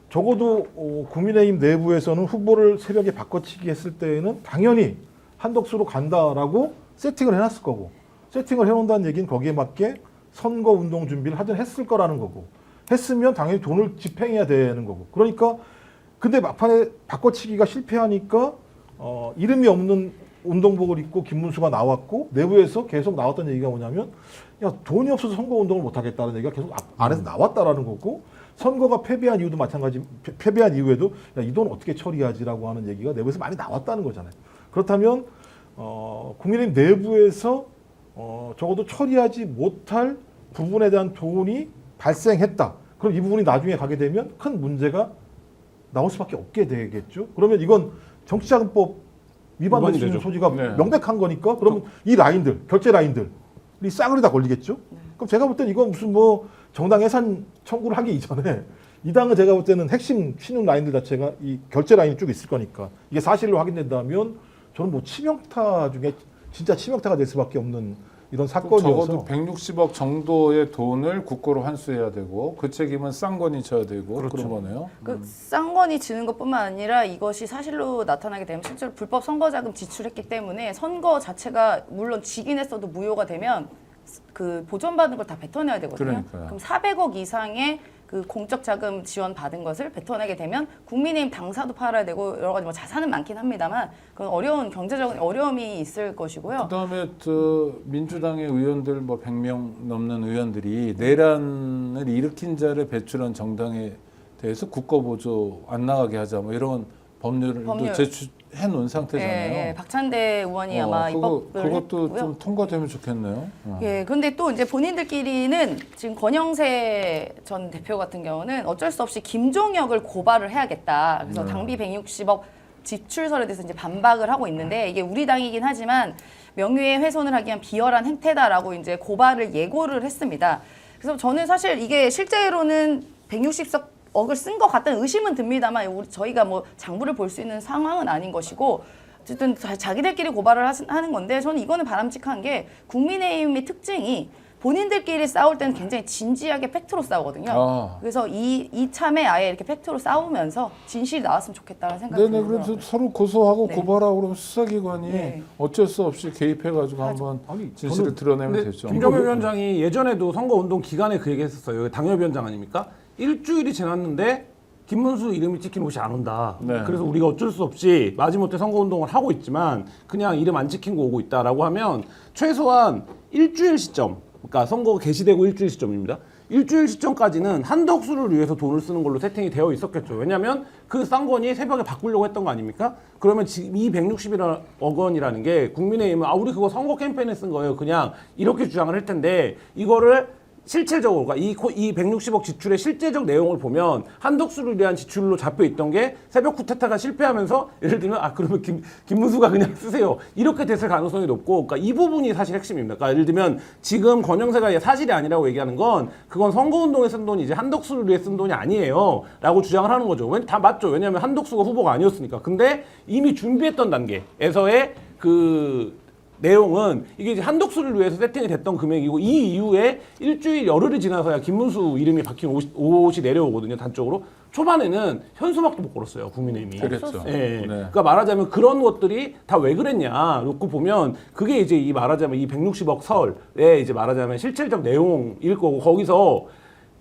적어도 국민의힘 내부에서는 후보를 새벽에 바꿔치기 했을 때에는 당연히 한덕수로 간다라고 세팅을 해놨을 거고, 세팅을 해놓는다는 얘기는 거기에 맞게 선거운동 준비를 하든 했을 거라는 거고, 했으면 당연히 돈을 집행해야 되는 거고. 그러니까 근데 막판에 바꿔치기가 실패하니까 이름이 없는 운동복을 입고 김문수가 나왔고, 내부에서 계속 나왔던 얘기가 뭐냐면 야, 돈이 없어서 선거운동을 못하겠다는 얘기가 계속 안에서 나왔다라는 거고, 선거가 패배한 이유도 마찬가지, 패배한 이후에도 이 돈 어떻게 처리하지라고 하는 얘기가 내부에서 많이 나왔다는 거잖아요. 그렇다면 국민의힘 내부에서 적어도 처리하지 못할 부분에 대한 돈이 발생했다. 그럼 이 부분이 나중에 가게 되면 큰 문제가 나올 수밖에 없게 되겠죠. 그러면 이건 정치자금법 위반될 수 있는 되죠. 소지가 네. 명백한 거니까 그러면 이 라인들, 결제 라인들이 싸그리 다 걸리겠죠. 그럼 제가 볼 때는 이건 무슨 뭐 정당 예산 청구를 하기 이전에 이 당은 제가 볼 때는 핵심 신용 라인들 자체가 이 결제 라인이 쭉 있을 거니까 이게 사실로 확인된다면 저는 뭐 치명타 중에 진짜 치명타가 될 수밖에 없는 이런 사건이어서 적어도 160억 정도의 돈을 국고로 환수해야 되고 그 책임은 쌍권이 져야 되고 그런 거네요. 그 쌍권이 지는 것뿐만 아니라 이것이 사실로 나타나게 되면 실제로 불법 선거자금 지출했기 때문에 선거 자체가 물론 지긴 했어도 무효가 되면 그 보전받은 걸 다 뱉어내야 되거든요. 그러니까요. 그럼 400억 이상의 그 공적 자금 지원 받은 것을 뱉어내게 되면 국민의힘 당사도 팔아야 되고 여러 가지 뭐 자산은 많긴 합니다만 그건 어려운 경제적인 어려움이 있을 것이고요. 그다음에 민주당의 의원들 뭐 100명 넘는 의원들이 내란을 일으킨 자를 배출한 정당에 대해서 국고 보조 안 나가게 하자 뭐 이런 법률도 법률. 제출해 놓은 상태잖아요. 예, 박찬대 의원이 아마 입법을 그것도 했고요. 좀 통과되면 좋겠네요. 예, 근데 또 이제 본인들끼리는 지금 권영세 전 대표 같은 경우는 어쩔 수 없이 김종혁을 고발을 해야겠다. 그래서 당비 160억 지출설에 대해서 이제 반박을 하고 있는데 이게 우리 당이긴 하지만 명예의 훼손을 하기 위한 비열한 행태다라고 이제 고발을 예고를 했습니다. 그래서 저는 사실 이게 실제로는 160억을 쓴 것 같다는 의심은 듭니다만 저희가 뭐 장부를 볼 수 있는 상황은 아닌 것이고 어쨌든 자기들끼리 고발을 하는 건데 저는 이거는 바람직한 게 국민의힘의 특징이 본인들끼리 싸울 때는 굉장히 진지하게 팩트로 싸우거든요. 그래서 이 참에 아예 이렇게 팩트로 싸우면서 진실이 나왔으면 좋겠다는 생각이 네네, 들고요. 그래서 서로 고소하고 네. 고발하고 그러면 수사기관이 네. 어쩔 수 없이 개입해가지고 한번 아니, 진실을 저는- 드러내면 근데 되죠. 김정일 위원장이 예전에도 선거운동 기간에 그 얘기 했었어요. 당협위원장 아닙니까? 일주일이 지났는데 김문수 이름이 찍힌 옷이 안 온다. 네. 그래서 우리가 어쩔 수 없이 마지못해 선거운동을 하고 있지만 그냥 이름 안 찍힌 거 오고 있다라고 하면 최소한 일주일 시점, 그러니까 선거가 개시되고 일주일 시점입니다. 일주일 시점까지는 한덕수를 위해서 돈을 쓰는 걸로 세팅이 되어 있었겠죠. 왜냐하면 그 쌍권이 새벽에 바꾸려고 했던 거 아닙니까? 그러면 지금 이 160억 원이라는 게 국민의힘은 우리 그거 선거 캠페인에 쓴 거예요. 그냥 이렇게 주장을 할 텐데 이거를 실질적으로 그러니까 이 160억 지출의 실제적 내용을 보면 한덕수를 위한 지출로 잡혀 있던 게 새벽 쿠데타가 실패하면서 예를 들면 그러면 김문수가 그냥 쓰세요 이렇게 됐을 가능성이 높고 그러니까 이 부분이 사실 핵심입니다. 그러니까 예를 들면 지금 권영세가 사실이 아니라고 얘기하는 건 그건 선거운동에 쓴 돈이 이제 한덕수를 위해 쓴 돈이 아니에요라고 주장을 하는 거죠. 다 맞죠. 왜냐하면 한덕수가 후보가 아니었으니까. 근데 이미 준비했던 단계에서의 그 내용은 이게 이제 한덕수를 위해서 세팅이 됐던 금액이고 이 이후에 일주일 열흘이 지나서야 김문수 이름이 박힌 옷이 내려오거든요. 단적으로 초반에는 현수막도 못 걸었어요. 국민의힘이. 그랬죠. 예. 네. 그러니까 말하자면 그런 것들이 다 왜 그랬냐 놓고 보면 그게 이제 이 말하자면 이 160억 설에 이제 말하자면 실질적 내용일 거고 거기서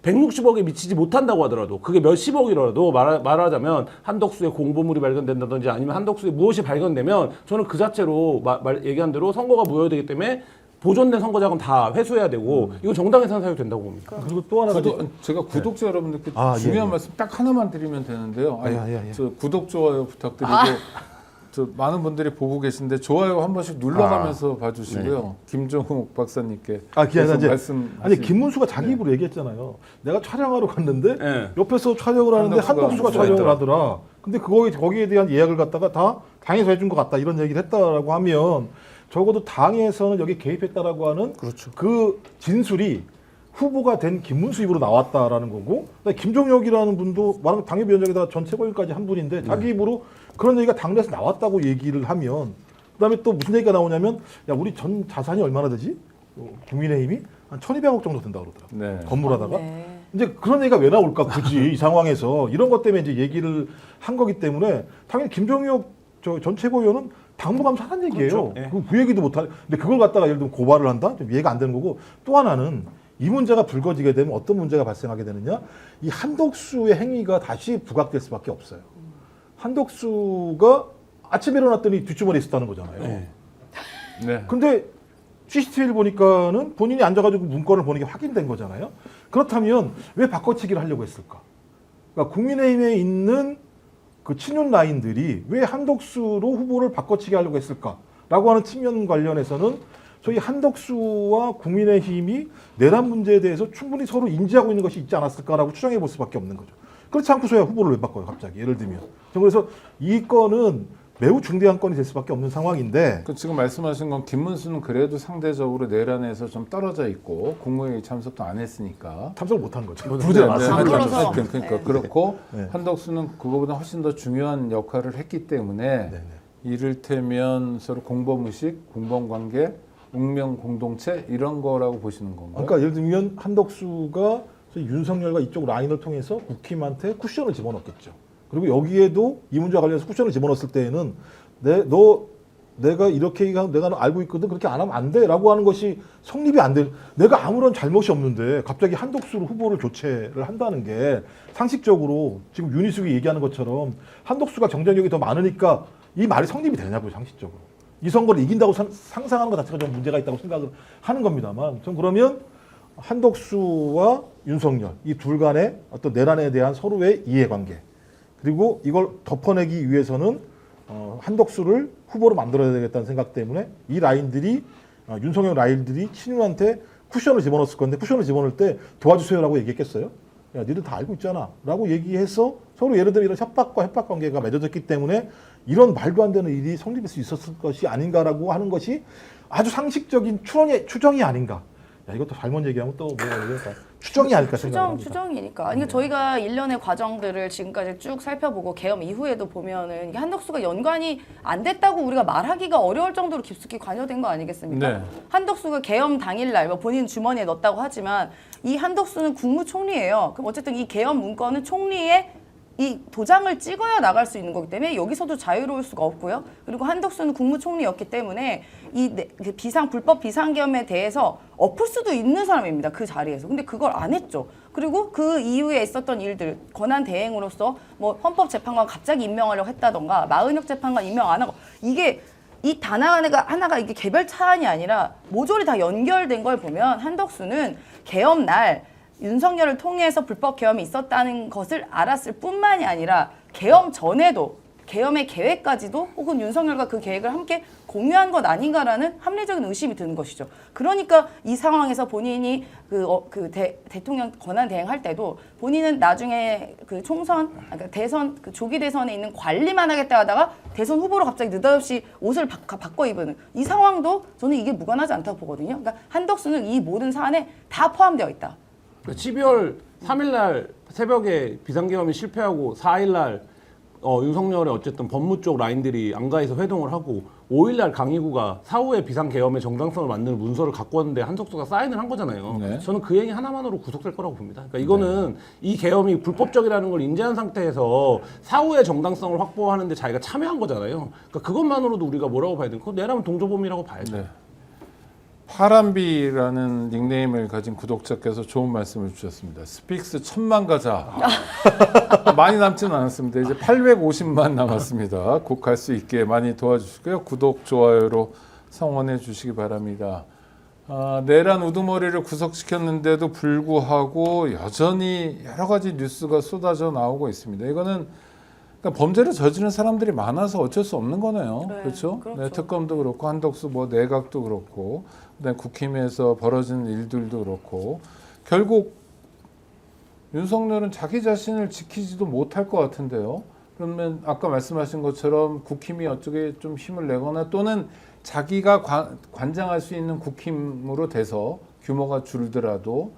160억에 미치지 못한다고 하더라도 그게 몇십억이라도 말하자면 한덕수의 공보물이 발견된다든지 아니면 한덕수의 무엇이 발견되면 저는 그 자체로 얘기한 대로 선거가 무효되기 때문에 보존된 선거자금 다 회수해야 되고 이거 정당 예산 사용 된다고 봅니다. 그리고 또 하나 제가 구독자 여러분들께 예. 중요한 말씀 딱 하나만 드리면 되는데요. 예. 저 구독 좋아요 부탁드리고 저 많은 분들이 보고 계신데 좋아요 한 번씩 눌러가면서 봐주시고요. 김종욱 박사님께 그게 아니라 이제 말씀하신 김문수가 자기 입으로 얘기했잖아요. 내가 촬영하러 갔는데 네. 옆에서 촬영을 하는데 한덕수가 촬영을 있더라. 하더라. 근데 거기에 대한 예약을 갖다가 다 당에서 해준 것 같다 이런 얘기를 했다라고 하면 적어도 당에서는 여기 개입했다라고 하는 그렇죠. 그 진술이 후보가 된 김문수 입으로 나왔다라는 거고, 그다음에 김종혁이라는 분도 말하면 당협위원장에다가 전 최고위까지 한 분인데 자기 입으로 그런 얘기가 당내에서 나왔다고 얘기를 하면, 그다음에 또 무슨 얘기가 나오냐면, 야 우리 전 자산이 얼마나 되지? 국민의힘이 한 1,200억 정도 된다 그러더라고. 네. 건물하다가. 네. 이제 그런 얘기가 왜 나올까 굳이 이 상황에서 이런 것 때문에 이제 얘기를 한 거기 때문에 당연히 김종혁 전 최고위원은 당무감사 하는 얘기예요. 그렇죠. 예. 그 얘기도 못하. 근데 그걸 갖다가 예를 들면 고발을 한다? 좀 이해가 안 되는 거고, 또 하나는 이 문제가 불거지게 되면 어떤 문제가 발생하게 되느냐? 이 한덕수의 행위가 다시 부각될 수밖에 없어요. 한덕수가 아침에 일어났더니 뒷주머니에 있었다는 거잖아요. 네. 네. 근데 CCTV를 보니까는 본인이 앉아가지고 문건을 보는 게 확인된 거잖아요. 그렇다면 왜 바꿔치기를 하려고 했을까? 그러니까 국민의힘에 있는 그 친윤 라인들이 왜 한덕수로 후보를 바꿔치기 하려고 했을까라고 하는 측면 관련해서는 저희 한덕수와 국민의힘이 내란 문제에 대해서 충분히 서로 인지하고 있는 것이 있지 않았을까라고 추정해 볼 수밖에 없는 거죠. 그렇지 않고서야 후보를 왜 바꿔요, 갑자기? 예를 들면. 그래서 이 건은 매우 중대한 건이 될 수밖에 없는 상황인데, 그 지금 말씀하신 건 김문수는 그래도 상대적으로 내란에서 좀 떨어져 있고 국무회의 참석도 안 했으니까 참석을 못한 거죠. 네, 부르지 네, 않았어요. 안 하여튼 불러서. 그러니까 네. 그렇고 네. 한덕수는 그거보다 훨씬 더 중요한 역할을 했기 때문에 네네. 이를테면 서로 공범의식, 공범관계, 운명 공동체 이런 거라고 보시는 건가요? 그러니까 예를 들면 한덕수가 저희 윤석열과 이쪽 라인을 통해서 국힘한테 쿠션을 집어넣겠죠. 그리고 여기에도 이 문제와 관련해서 쿠션을 집어넣었을 때에는 내가 이렇게 얘기하면 내가 알고 있거든, 그렇게 안 하면 안 돼라고 하는 것이 성립이 안 돼. 내가 아무런 잘못이 없는데 갑자기 한덕수로 후보를 교체를 한다는 게 상식적으로 지금 윤희숙이 얘기하는 것처럼 한덕수가 경쟁력이 더 많으니까 이 말이 성립이 되냐고요, 상식적으로. 이 선거를 이긴다고 상상하는 것 자체가 좀 문제가 있다고 생각을 하는 겁니다만, 전 그러면 한덕수와 윤석열 이 둘 간의 어떤 내란에 대한 서로의 이해관계, 그리고 이걸 덮어내기 위해서는 한덕수를 후보로 만들어야 되겠다는 생각 때문에 이 라인들이 윤석열 라인들이 친윤한테 쿠션을 집어넣었을 건데, 쿠션을 집어넣을 때 도와주세요라고 얘기했겠어요? 야, 니들 다 알고 있잖아 라고 얘기해서 서로 예를 들면 이런 협박과 협박 관계가 맺어졌기 때문에 이런 말도 안 되는 일이 성립할 수 있었을 것이 아닌가라고 하는 것이 아주 상식적인 추정이 아닌가. 야, 이것도 잘못 얘기하면 또 추정이 아닐까 생각합니다. 추정이니까. 그러니까 저희가 일련의 과정들을 지금까지 쭉 살펴보고 개엄 이후에도 보면은 이게 한덕수가 연관이 안 됐다고 우리가 말하기가 어려울 정도로 깊숙이 관여된 거 아니겠습니까? 네. 한덕수가 개엄 당일날 뭐 본인 주머니에 넣었다고 하지만 이 한덕수는 국무총리예요. 그럼 어쨌든 이 개엄 문건은 총리의 이 도장을 찍어야 나갈 수 있는 거기 때문에 여기서도 자유로울 수가 없고요. 그리고 한덕수는 국무총리였기 때문에 이 불법 비상계엄에 대해서 엎을 수도 있는 사람입니다. 그 자리에서. 근데 그걸 안 했죠. 그리고 그 이후에 있었던 일들, 권한 대행으로서 뭐 헌법재판관 갑자기 임명하려고 했다던가 마은혁 재판관 임명 안 하고, 이게 이 단 하나가 이게 개별 사안이 아니라 모조리 다 연결된 걸 보면 한덕수는 계엄 날 윤석열을 통해서 불법 계엄이 있었다는 것을 알았을 뿐만이 아니라 계엄 전에도 계엄의 계획까지도 혹은 윤석열과 그 계획을 함께 공유한 것 아닌가라는 합리적인 의심이 드는 것이죠. 그러니까 이 상황에서 본인이 대통령 권한 대행할 때도 본인은 나중에 그 총선, 그러니까 대선, 그 조기 대선에 있는 관리만 하겠다 하다가 대선 후보로 갑자기 느닷없이 옷을 바꿔 입는 이 상황도 저는 이게 무관하지 않다고 보거든요. 그러니까 한덕수는 이 모든 사안에 다 포함되어 있다. 12월 3일날 새벽에 비상계엄이 실패하고 4일날 윤석열의 어쨌든 법무 쪽 라인들이 안가에서 회동을 하고 5일날 강희구가 사후에 비상계엄의 정당성을 만드는 문서를 갖고 왔는데 한덕수가 사인을 한 거잖아요. 네. 저는 그 얘기 하나만으로 구속될 거라고 봅니다. 그러니까 이거는 이 계엄이 불법적이라는 걸 인지한 상태에서 사후에 정당성을 확보하는 데 자기가 참여한 거잖아요. 그러니까 그것만으로도 우리가 뭐라고 봐야 되는 거? 내라면 동조범이라고 봐야죠. 네. 파란비라는 닉네임을 가진 구독자께서 좋은 말씀을 주셨습니다. 스픽스 1000만 가자. 많이 남지는 않았습니다. 이제 850만 남았습니다. 곧 갈 수 있게 많이 도와주시고요. 구독, 좋아요로 성원해 주시기 바랍니다. 내란 우두머리를 구속시켰는데도 불구하고 여전히 여러 가지 뉴스가 쏟아져 나오고 있습니다. 이거는 그러니까 범죄를 저지른 사람들이 많아서 어쩔 수 없는 거네요. 네, 그렇죠? 그렇죠. 네, 특검도 그렇고 한덕수 뭐 내각도 그렇고 그다음에 국힘에서 벌어진 일들도 그렇고 결국 윤석열은 자기 자신을 지키지도 못할 것 같은데요. 그러면 아까 말씀하신 것처럼 국힘이 어쩌게 좀 힘을 내거나 또는 자기가 관장할 수 있는 국힘으로 돼서 규모가 줄더라도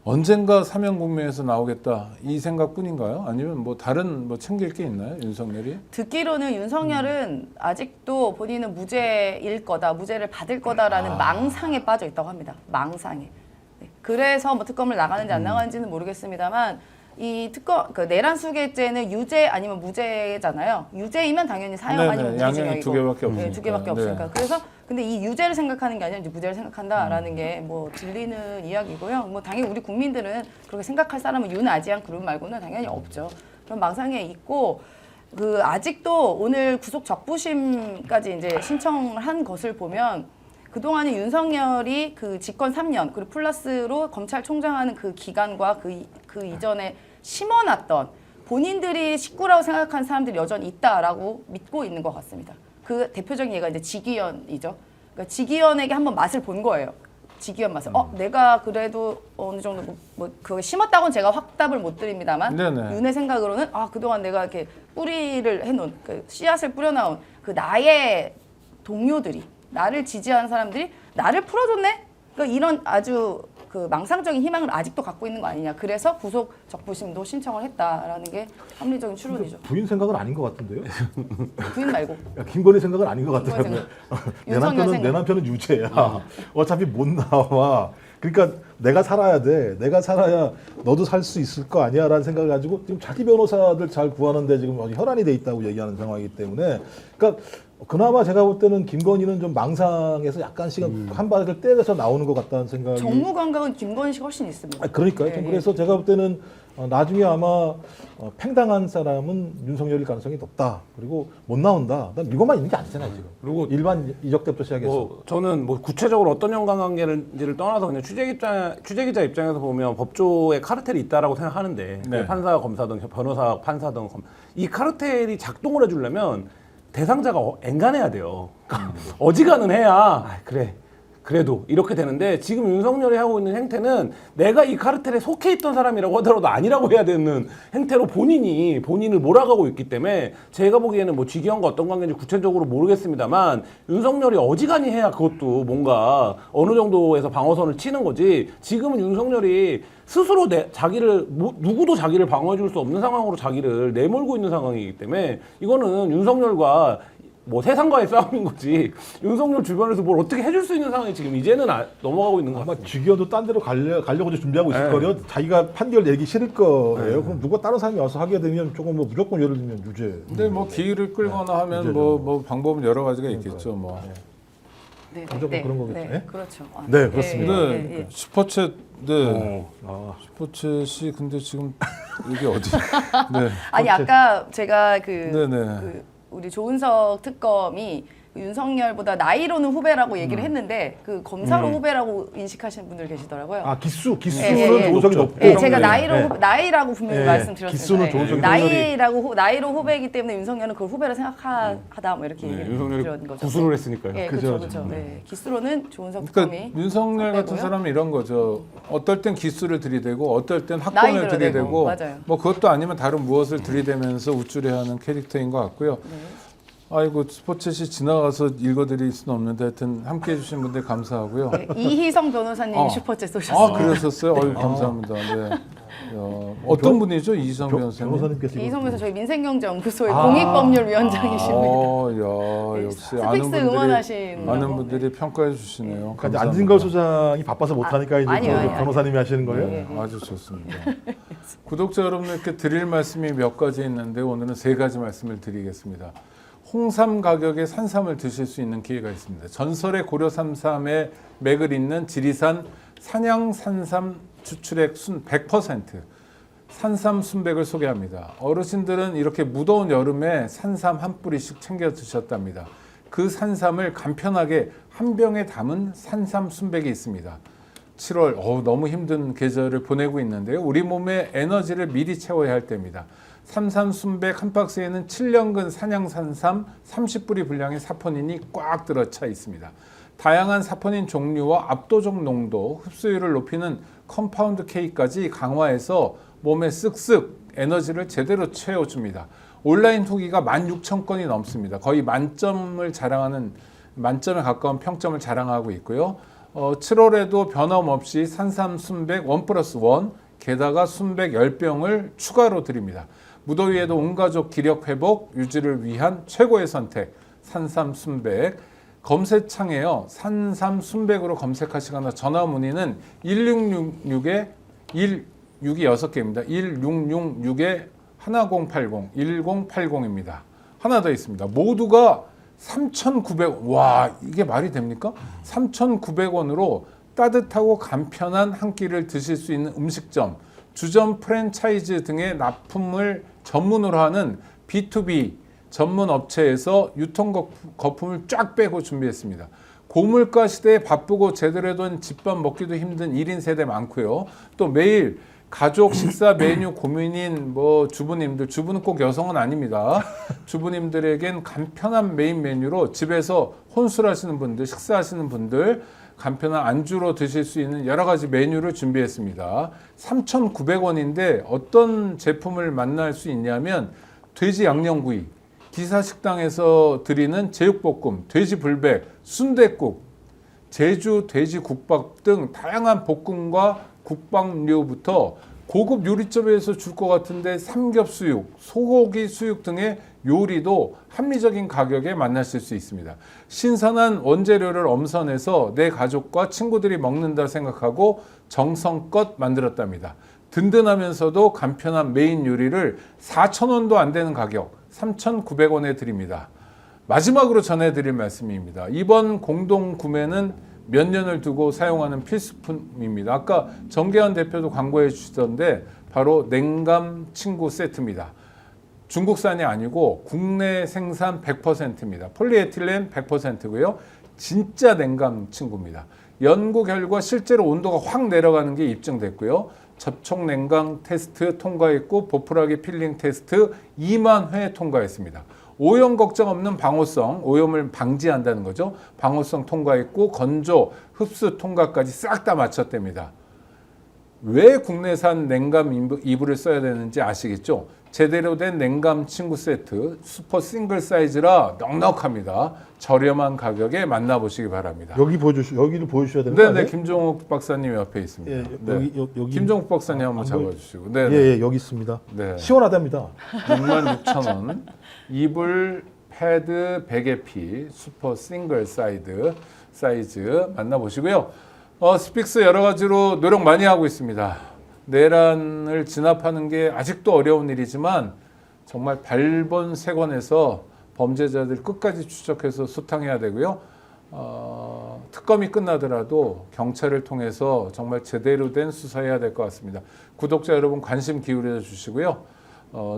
언젠가 사면국면에서 나오겠다 이 생각뿐인가요? 아니면 뭐 다른 뭐 챙길 게 있나요, 윤석열이? 듣기로는 윤석열은 아직도 본인은 무죄일 거다, 무죄를 받을 거다라는 망상에 빠져 있다고 합니다. 망상에. 네. 그래서 뭐 특검을 나가는지 안 나가는지는 모르겠습니다만 이 특검 그 내란 수개죄는 유죄 아니면 무죄잖아요. 유죄이면 당연히 사형 네네, 아니면 양형이 무기징역이고 두 개밖에 네, 두 개밖에 없으니까. 없으니까. 그래서 근데 이 유죄를 생각하는 게 아니라 이제 무죄를 생각한다라는 게 뭐 들리는 이야기고요. 뭐 당연히 우리 국민들은 그렇게 생각할 사람은 윤아지안 그룹 말고는 당연히 없죠. 그런 망상에 있고 그 아직도 오늘 구속 적부심까지 이제 신청을 한 것을 보면 그동안에 윤석열이 그 집권 3년 그리고 플러스로 검찰총장하는 그 기간과 그 이전에 심어놨던 본인들이 식구라고 생각하는 사람들이 여전히 있다라고 믿고 있는 것 같습니다. 그 대표적인 예가 이제 지기현이죠. 그러니까 지기현에게 한번 맛을 본 거예요. 지기현 맛을. 내가 그래도 어느 정도 뭐 그거 심었다고는 제가 확답을 못 드립니다만 네네. 윤의 생각으로는 그동안 내가 이렇게 뿌리를 해놓은 그 씨앗을 뿌려놓은 그 나의 동료들이 나를 지지하는 사람들이 나를 풀어줬네. 그러니까 이런 아주 그 망상적인 희망을 아직도 갖고 있는 거 아니냐. 그래서 구속 적부심도 신청을 했다라는 게 합리적인 추론이죠. 부인 생각은 아닌 것 같은데요? 부인 말고. 야, 김건희 생각은 아닌 것 김건희 같더라고요. 내 윤석열 남편은 생각. 내 남편은 유죄야. 어차피 못 나와. 그러니까 내가 살아야 돼. 내가 살아야 너도 살 수 있을 거 아니야라는 생각을 가지고 지금 자기 변호사들 잘 구하는데 지금 아주 혈안이 돼 있다고 얘기하는 상황이기 때문에 그러니까 그나마 제가 볼 때는 김건희는 좀 망상에서 약간씩은 한 발을 떼서 나오는 것 같다는 생각이. 정무 감각은 김건희 씨가 훨씬 있습니다. 그러니까요. 예, 그래서 제가 볼 때는 나중에 아마 팽당한 사람은 윤석열일 가능성이 높다. 그리고 못 나온다. 난 이것만 있는 게 아니잖아요 지금. 그리고 일반 이적 때부터 시작해서. 뭐 저는 뭐 구체적으로 어떤 연관관계인지를 떠나서 그냥 취재기자 입장에서 보면 법조에 카르텔이 있다라고 생각하는데 네. 판사, 검사든 변호사, 판사든 이 카르텔이 작동을 해주려면 대상자가 엔간해야 돼요. 그러니까 어지간은 해야 그래도 이렇게 되는데 지금 윤석열이 하고 있는 행태는 내가 이 카르텔에 속해 있던 사람이라고 하더라도 아니라고 해야 되는 행태로 본인을 몰아가고 있기 때문에 제가 보기에는 뭐 지기현과 어떤 관계인지 구체적으로 모르겠습니다만 윤석열이 어지간히 해야 그것도 뭔가 어느 정도에서 방어선을 치는 거지. 지금은 윤석열이 스스로 누구도 자기를 방어해줄 수 없는 상황으로 자기를 내몰고 있는 상황이기 때문에 이거는 윤석열과 뭐 세상과의 싸움인 거지 윤석열 주변에서 뭘 어떻게 해줄 수 있는 상황이 지금 이제는 넘어가고 있는 것 아마 같아요. 주기현도 딴 데로 가려고 준비하고 있을 네. 거예요. 자기가 판결 내기 싫을 거예요. 그럼 누가 다른 사람이 와서 하게 되면 조금 뭐 무조건 예를 들면 유죄. 근데 뭐 기일을 끌거나 하면 유죄죠. 뭐 방법은 여러 가지가 있겠죠. 뭐. 네, 무조건 그런 거겠죠. 네, 예? 그렇죠. 네, 그렇습니다. 네, 슈퍼챗 슈퍼챗이 근데 지금 이게 어디? 네. 아니 아까 제가 네네. 우리 조은석 특검이 윤석열보다 나이로는 후배라고 얘기를 했는데 그 검사로 후배라고 인식하시는 분들 계시더라고요. 기수는 예. 조석이 높고. 네, 제가 네. 나이라고 분명히 네. 말씀드렸습니다. 기수는 네. 조은석이 나이로 후배이기 때문에 윤석열은 그걸 후배로 생각하다 뭐 이렇게 얘기를 윤석열이 드린 거죠. 구술을 했으니까요. 예, 그죠, 그렇죠. 네. 기수로는 조은석 그러니까 특검이 윤석열 같은 선배고요. 사람은 이런 거죠. 어떨 땐 기수를 들이대고 어떨 땐 나이 학번을 들어대고. 들이대고 맞아요. 뭐 그것도 아니면 다른 무엇을 들이대면서 우쭐해하는 캐릭터인 것 같고요. 아이고 스포츠시 지나가서 읽어드릴 수는 없는데 하여튼 함께해 주신 분들 감사하고요. 네, 이희성 변호사님이 슈퍼챗 쏘셨습니다. 그러셨어요? 감사합니다. 네. 어떤 분이죠? 이희성 변호사님? 변호사님께서 이희성 변호사 저희 민생경제연구소의 아. 공익법률위원장이십니다. 야, 역시 스픽스 응원하신 많은 분이고. 분들이 평가해 주시네요. 그러니까 이제 감사합니다. 안진걸 소장이 바빠서 못하니까 이제 아니요, 그 아니요. 변호사님이 하시는 거예요. 예. 아주 좋습니다. 구독자 여러분들께 드릴 말씀이 몇 가지 있는데 오늘은 세 가지 말씀을 드리겠습니다. 홍삼 가격에 산삼을 드실 수 있는 기회가 있습니다. 전설의 고려 삼삼의 맥을 잇는 지리산 산양 산삼 추출액 순 100% 산삼 순백을 소개합니다. 어르신들은 이렇게 무더운 여름에 산삼 한 뿌리씩 챙겨 드셨답니다. 그 산삼을 간편하게 한 병에 담은 산삼 순백이 있습니다. 7월 너무 힘든 계절을 보내고 있는데요. 우리 몸의 에너지를 미리 채워야 할 때입니다. 삼삼 순백 한 박스에는 7년근 산양산삼 30뿌리 분량의 사포닌이 꽉 들어차 있습니다. 다양한 사포닌 종류와 압도적 농도, 흡수율을 높이는 컴파운드 K까지 강화해서 몸에 쓱쓱 에너지를 제대로 채워줍니다. 온라인 후기가 16,000건이 넘습니다. 거의 만점을 자랑하는 만점에 가까운 평점을 자랑하고 있고요. 7월에도 변함없이 산삼 순백 1+1 게다가 순백 10병을 추가로 드립니다. 무더위에도 온가족 기력 회복 유지를 위한 최고의 선택 산삼 순백. 검색창에요. 산삼 순백으로 검색하시거나 전화 문의는 1666에 16이 6개입니다. 1666에 1080 1080입니다. 하나 더 있습니다. 모두가 3,900원. 와, 이게 말이 됩니까? 3,900원으로 따뜻하고 간편한 한 끼를 드실 수 있는 음식점, 주점 프랜차이즈 등의 납품을 전문으로 하는 B2B 전문 업체에서 유통 거품을 쫙 빼고 준비했습니다. 고물가 시대에 바쁘고 제대로 된 집밥 먹기도 힘든 1인 세대 많고요. 또 매일 가족 식사 메뉴 고민인 주부님들, 주부는 꼭 여성은 아닙니다. 주부님들에겐 간편한 메인 메뉴로 집에서 혼술하시는 분들, 식사하시는 분들 간편한 안주로 드실 수 있는 여러 가지 메뉴를 준비했습니다. 3,900원인데 어떤 제품을 만날 수 있냐면 돼지 양념구이, 기사식당에서 드리는 제육볶음, 돼지 불백, 순댓국, 제주 돼지국밥 등 다양한 볶음과 국밥류부터 고급 요리점에서 줄 것 같은데 삼겹수육, 소고기 수육 등의 요리도 합리적인 가격에 만나실 수 있습니다. 신선한 원재료를 엄선해서 내 가족과 친구들이 먹는다 생각하고 정성껏 만들었답니다. 든든하면서도 간편한 메인 요리를 4,000원도 안 되는 가격 3,900원에 드립니다. 마지막으로 전해드릴 말씀입니다. 이번 공동 구매는 몇 년을 두고 사용하는 필수품입니다. 아까 정계환 대표도 광고해 주시던데 바로 냉감 친구 세트입니다. 중국산이 아니고 국내 생산 100%입니다. 폴리에틸렌 100%고요. 진짜 냉감 친구입니다. 연구 결과 실제로 온도가 확 내려가는 게 입증됐고요. 접촉 냉각 테스트 통과했고 보풀하기 필링 테스트 2만 회 통과했습니다. 오염 걱정 없는 방호성, 오염을 방지한다는 거죠. 방호성 통과했고 건조, 흡수 통과까지 싹 다 마쳤답니다. 왜 국내산 냉감 이불을 써야 되는지 아시겠죠? 제대로 된 냉감 친구 세트, 슈퍼 싱글 사이즈라 넉넉합니다. 저렴한 가격에 만나보시기 바랍니다. 여기를 보여주셔야 되는 거 네네, 아니에요? 김종욱 박사님 옆에 있습니다. 예, 네. 여기 김종욱 박사님 한번 잡아주시고. 네. 예, 여기 있습니다. 네. 시원하답니다. 66,000원. 이불 패드 베개피 슈퍼 싱글 사이즈 만나보시고요. 스픽스 여러 가지로 노력 많이 하고 있습니다. 내란을 진압하는 게 아직도 어려운 일이지만 정말 발본색원에서 범죄자들 끝까지 추적해서 수탕해야 되고요. 특검이 끝나더라도 경찰을 통해서 정말 제대로 된 수사해야 될 것 같습니다. 구독자 여러분 관심 기울여 주시고요.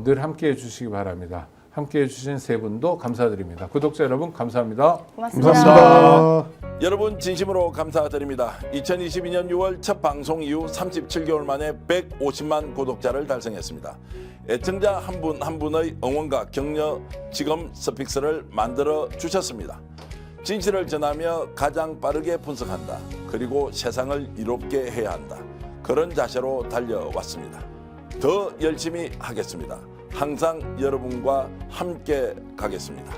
늘 함께해 주시기 바랍니다. 함께해 주신 세 분도 감사드립니다. 구독자 여러분 감사합니다. 고맙습니다. 감사합니다. 여러분 진심으로 감사드립니다. 2022년 6월 첫 방송 이후 37개월 만에 150만 구독자를 달성했습니다. 애청자 한 분 한 분의 응원과 격려 지금 스픽스를 만들어 주셨습니다. 진실을 전하며 가장 빠르게 분석한다. 그리고 세상을 이롭게 해야 한다. 그런 자세로 달려왔습니다. 더 열심히 하겠습니다. 항상 여러분과 함께 가겠습니다.